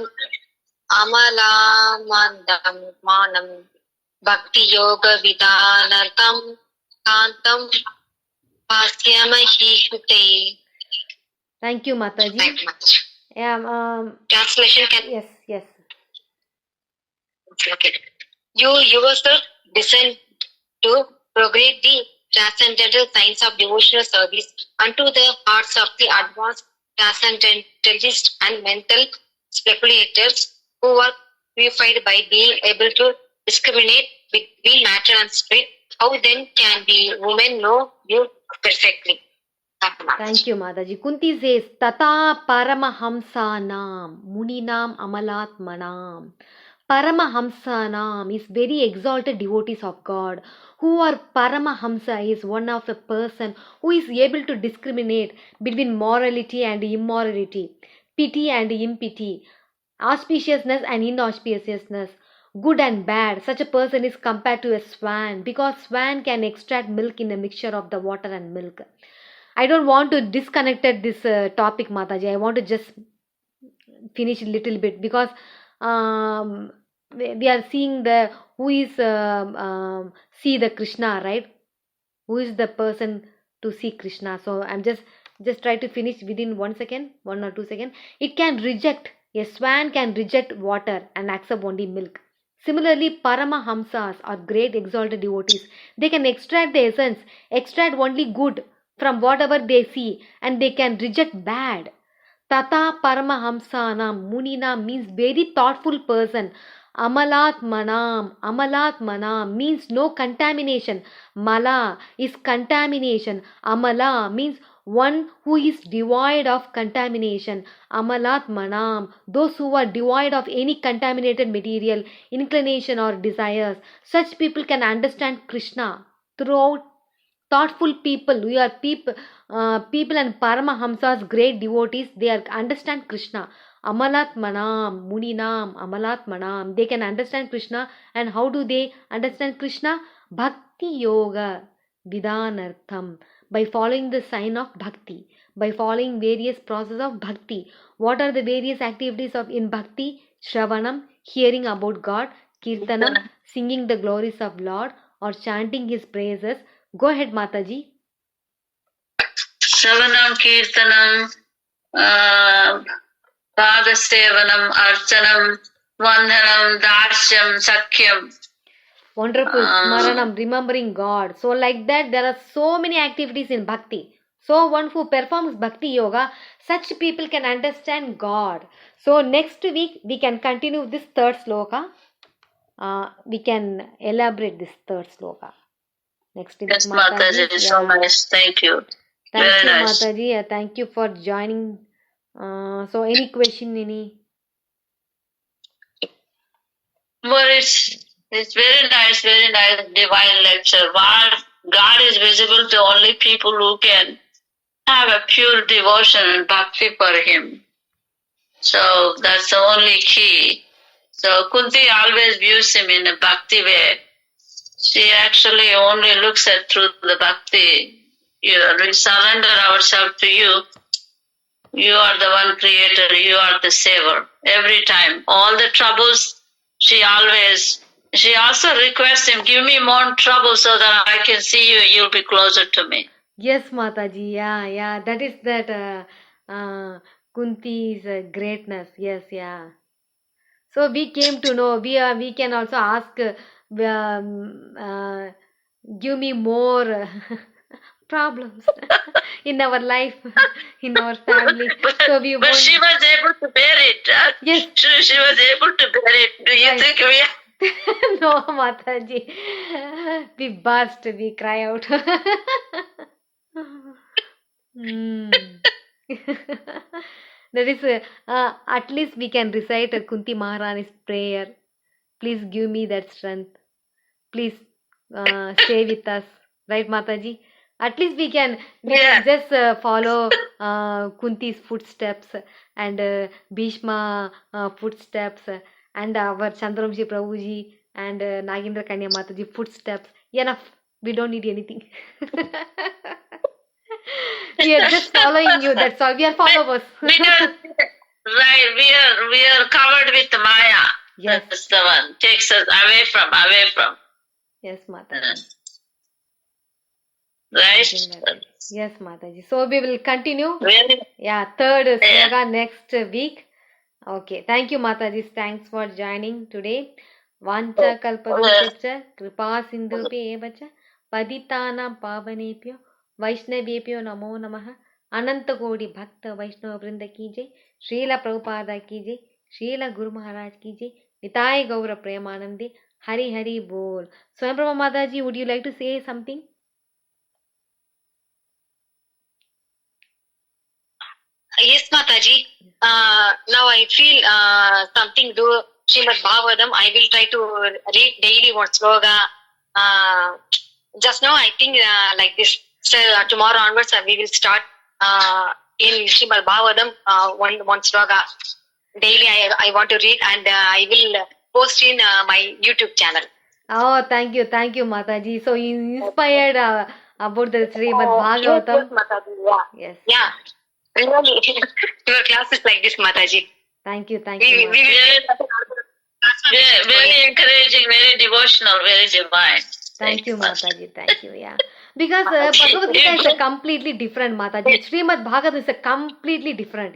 D: amalamandam manam bhakti yoga vidanartam kantam pasyamahi hute.
B: Thank you, Mataji.
D: Thank you, Mataji.
B: Yeah,
D: Translation can...
B: yes.
D: Okay. You yourself descend to progress the transcendental science of devotional service unto the hearts of the advanced transcendentalists and mental speculators who are purified by being able to discriminate between matter and spirit. How then can the woman know you perfectly?
B: Thank you, Mataji. Kunti says, Tata Paramahamsanam Muninam Amalatmanam. Paramahamsanam is very exalted devotees of God. Who are Paramahamsa is one of the person who is able to discriminate between morality and immorality, pity and impity, auspiciousness and inauspiciousness, good and bad. Such a person is compared to a swan because swan can extract milk in a mixture of the water and milk. I don't want to disconnect this topic, Mataji. I want to just finish a little bit because we are seeing the who is see the Krishna, right? Who is the person to see Krishna? So I'm just try to finish within 1 second, 1 or 2 seconds. It can reject, a swan can reject water and accept only milk. Similarly, Paramahamsas are great exalted devotees. They can extract the essence, extract only good from whatever they see, and they can reject bad. Tata Paramahamsanam Munina means very thoughtful person. Amalatmanam means no contamination. Mala is contamination. Amala means one who is devoid of contamination. Amalatmanam, those who are devoid of any contaminated material, inclination or desires. Such people can understand Krishna throughout. Thoughtful people, we are people and Paramahamsas, great devotees, they understand Krishna. Amalatmanam, Muninam, Amalatmanam, they can understand Krishna. And how do they understand Krishna? Bhakti Yoga Vidanartham, by following the sign of Bhakti, by following various process of Bhakti. What are the various activities of in Bhakti? Shravanam, hearing about God, Kirtanam, singing the glories of Lord, or chanting his praises. Go ahead, Mataji.
A: Shravanam, Kirtanam, Padasevanam, Archanam, Vandhanam, Darshyam, Sakyam.
B: Wonderful. Smaranam, remembering God. So like that, there are so many activities in Bhakti. So one who performs Bhakti Yoga, such people can understand God. So next week, we can continue this third sloka. We can elaborate this third sloka. Next week,
A: yes, Mataji, so nice. Thank you.
B: Thank
A: Very
B: you,
A: nice.
B: Mataji. Thank you for joining. So any question, any?
A: Well, it's very nice, divine lecture. God is visible to only people who can have a pure devotion and bhakti for Him. So that's the only key. So Kunti always views him in a bhakti way. She actually only looks at through the bhakti. We surrender ourselves to you. You are the one creator. You are the saver. Every time, all the troubles, she also requests him, give me more trouble so that I can see you. You'll be closer to me.
B: Yes, Mataji. Yeah. That is that Kunti's greatness. Yes, yeah. So we came to know. We can also ask. Give me more problems in our life, in our family.
A: But she was able to bear it.
B: Yes.
A: She was able to bear it. Do you think we are?
B: No, Mataji. We burst, we cry out. That is, at least we can recite Kunti Maharani's prayer. please give me that strength. Please stay with us. Right, Mataji? At least we can just follow Kunti's footsteps and Bhishma footsteps and our Chandramshi Prabhuji and Nagendra Kanya Mataji footsteps. Enough. We don't need anything. We are just following you. That's all. We are followers.
A: Because, right, we are covered with Maya.
B: Yes.
A: That's the one. Takes us away from.
B: Yes, Mataji.
A: Right?
B: Yes, Mataji. So we will continue.
A: Really?
B: Yeah, third sloga next week. Okay. Thank you, Mataji. Thanks for joining today. Vancha kalpadusya kripa sindhupe evacha paditana pavanepyo vaishnavepyo namo namaha ananta kodi bhakta vaishnava vrinda ki jai Srila Prabhupada ki jai Srila Guru Maharaj ki jai Nitai Gaura Premanande Hari Hari Bol. Swayam Prabha Mataji, would you like to say something?
D: Yes, Mataji. Now I feel something to Srimad Bhagavatam. I will try to read daily one sloga. Just now I think like this. So tomorrow onwards we will start in Srimad Bhagavatam one sloga. Daily I want to read and I will post in my YouTube channel.
B: Oh, thank you, Mataji. So you inspired about the Srimad Bhagavatam.
D: Yes, Mataji. Yeah.
B: Yes.
D: Yeah. Really, your class is like this, Mataji.
B: Thank you.
A: Very encouraging, very devotional, very divine.
B: Thank you, Mataji. Thank you. Yeah. Because Bhagavad Gita is a completely different, Mataji. Srimad Bhagavatam is a completely different,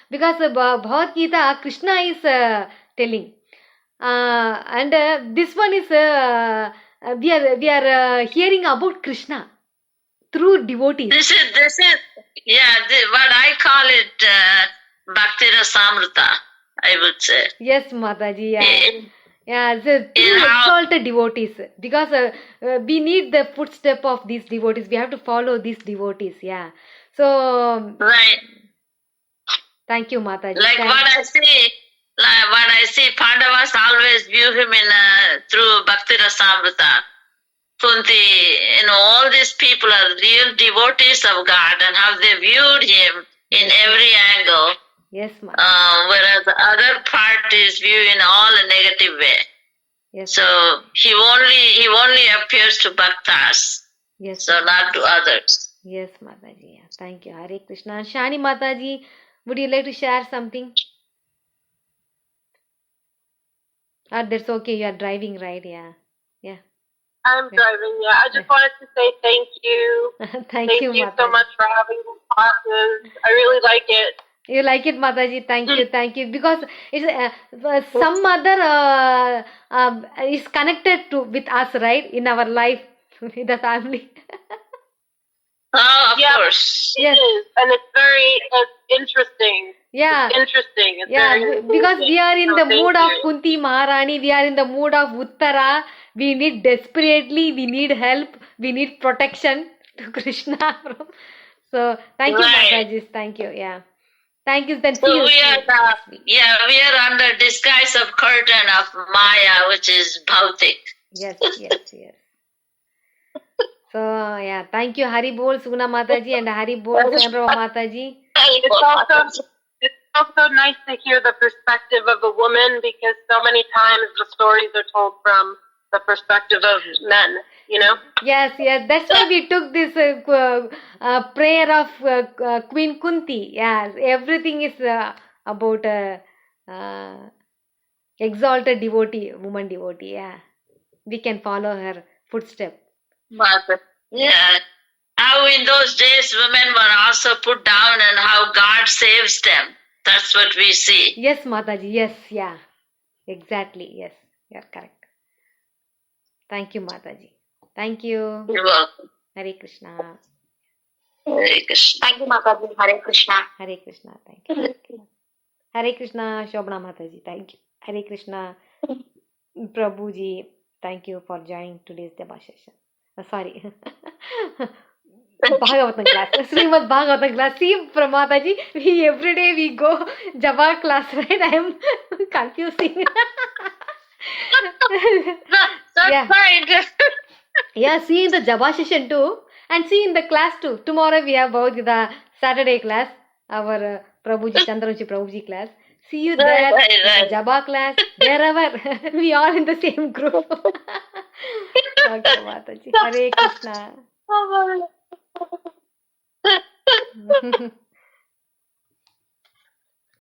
B: because Bhagavad Gita, Krishna is telling. And this one is, we are hearing about Krishna through devotees.
A: This is what I call it Bhakti Rasamrita, I would say.
B: Yes, Mataji. Yeah. Yeah, the two exalted devotees. Because we need the footstep of these devotees. We have to follow these devotees. Yeah. So.
A: Right.
B: Thank you, Mataji.
A: Like what I see, Pandavas always view him through Bhakti Rasamrita. Kunti, all these people are real devotees of God and how they viewed him in every angle.
B: Yes, Mataji.
A: Whereas the other part is viewed in all a negative way.
B: Yes.
A: So he only appears to bhaktas.
B: Yes.
A: So not to others.
B: Yes, Mataji. Yeah. Thank you. Hare Krishna. Shani Mataji, would you like to share something? That's okay. You are driving, right? Yeah. Yeah.
C: I'm driving, yeah. I just wanted to say thank you.
B: Thank you,
C: so
B: Mataji.
C: much for having these classes. I really like it.
B: You like it, Mataji? Thank you. Because it's some mother is connected with us, right? In our life, with the family.
A: Oh, of course.
C: Yes. It is. And it's interesting.
B: Yeah.
C: It's interesting. It's very
B: because we are in the mood of
C: you.
B: Kunti Maharani, we are in the mood of Uttara. We need help, we need protection to Krishna. So, thank you, Mataji. Thank you, yeah. Thank you, then see you.
A: We are under disguise of curtain of Maya, which is Bhautik.
B: Yes. So, yeah, thank you, Hari Bol, Sugna Mataji, and Hari Bol, Sandra Mataji.
C: It's also nice to hear the perspective of a woman because so many times the stories are told from the perspective of men, Yes,
B: that's why we took this prayer of Queen Kunti. Yes, everything is about exalted devotee, woman devotee. Yeah, we can follow her footstep.
A: Yeah, how in those days women were also put down and how God saves them. That's what we see.
B: Yes, Mataji. Yes, yeah, exactly. Yes, you're correct. Thank you, Mataji. Thank you.
A: You're welcome.
B: Hare Krishna.
A: Hare Krishna.
D: Thank you, Mataji. Hare Krishna.
B: Hare Krishna. Thank you. Hare Krishna, Shobhana Mataji. Thank you. Hare Krishna, Prabhuji. Thank you for joining today's Deba session. Sorry. Bhagavatam class. Srimad Bhagavatam class. See, Mataji, every day we go Java class, right? I am confusing.
A: That's
B: Yeah.
A: right.
B: Yeah, see in the Japa session too, and see in the class too. Tomorrow we have the Saturday class, our Prabhuji, Chandranji Prabhuji class. See you there,
A: Right.
B: in the Japa class, wherever. We all in the same group. Okay, Mataji. Hare Krishna.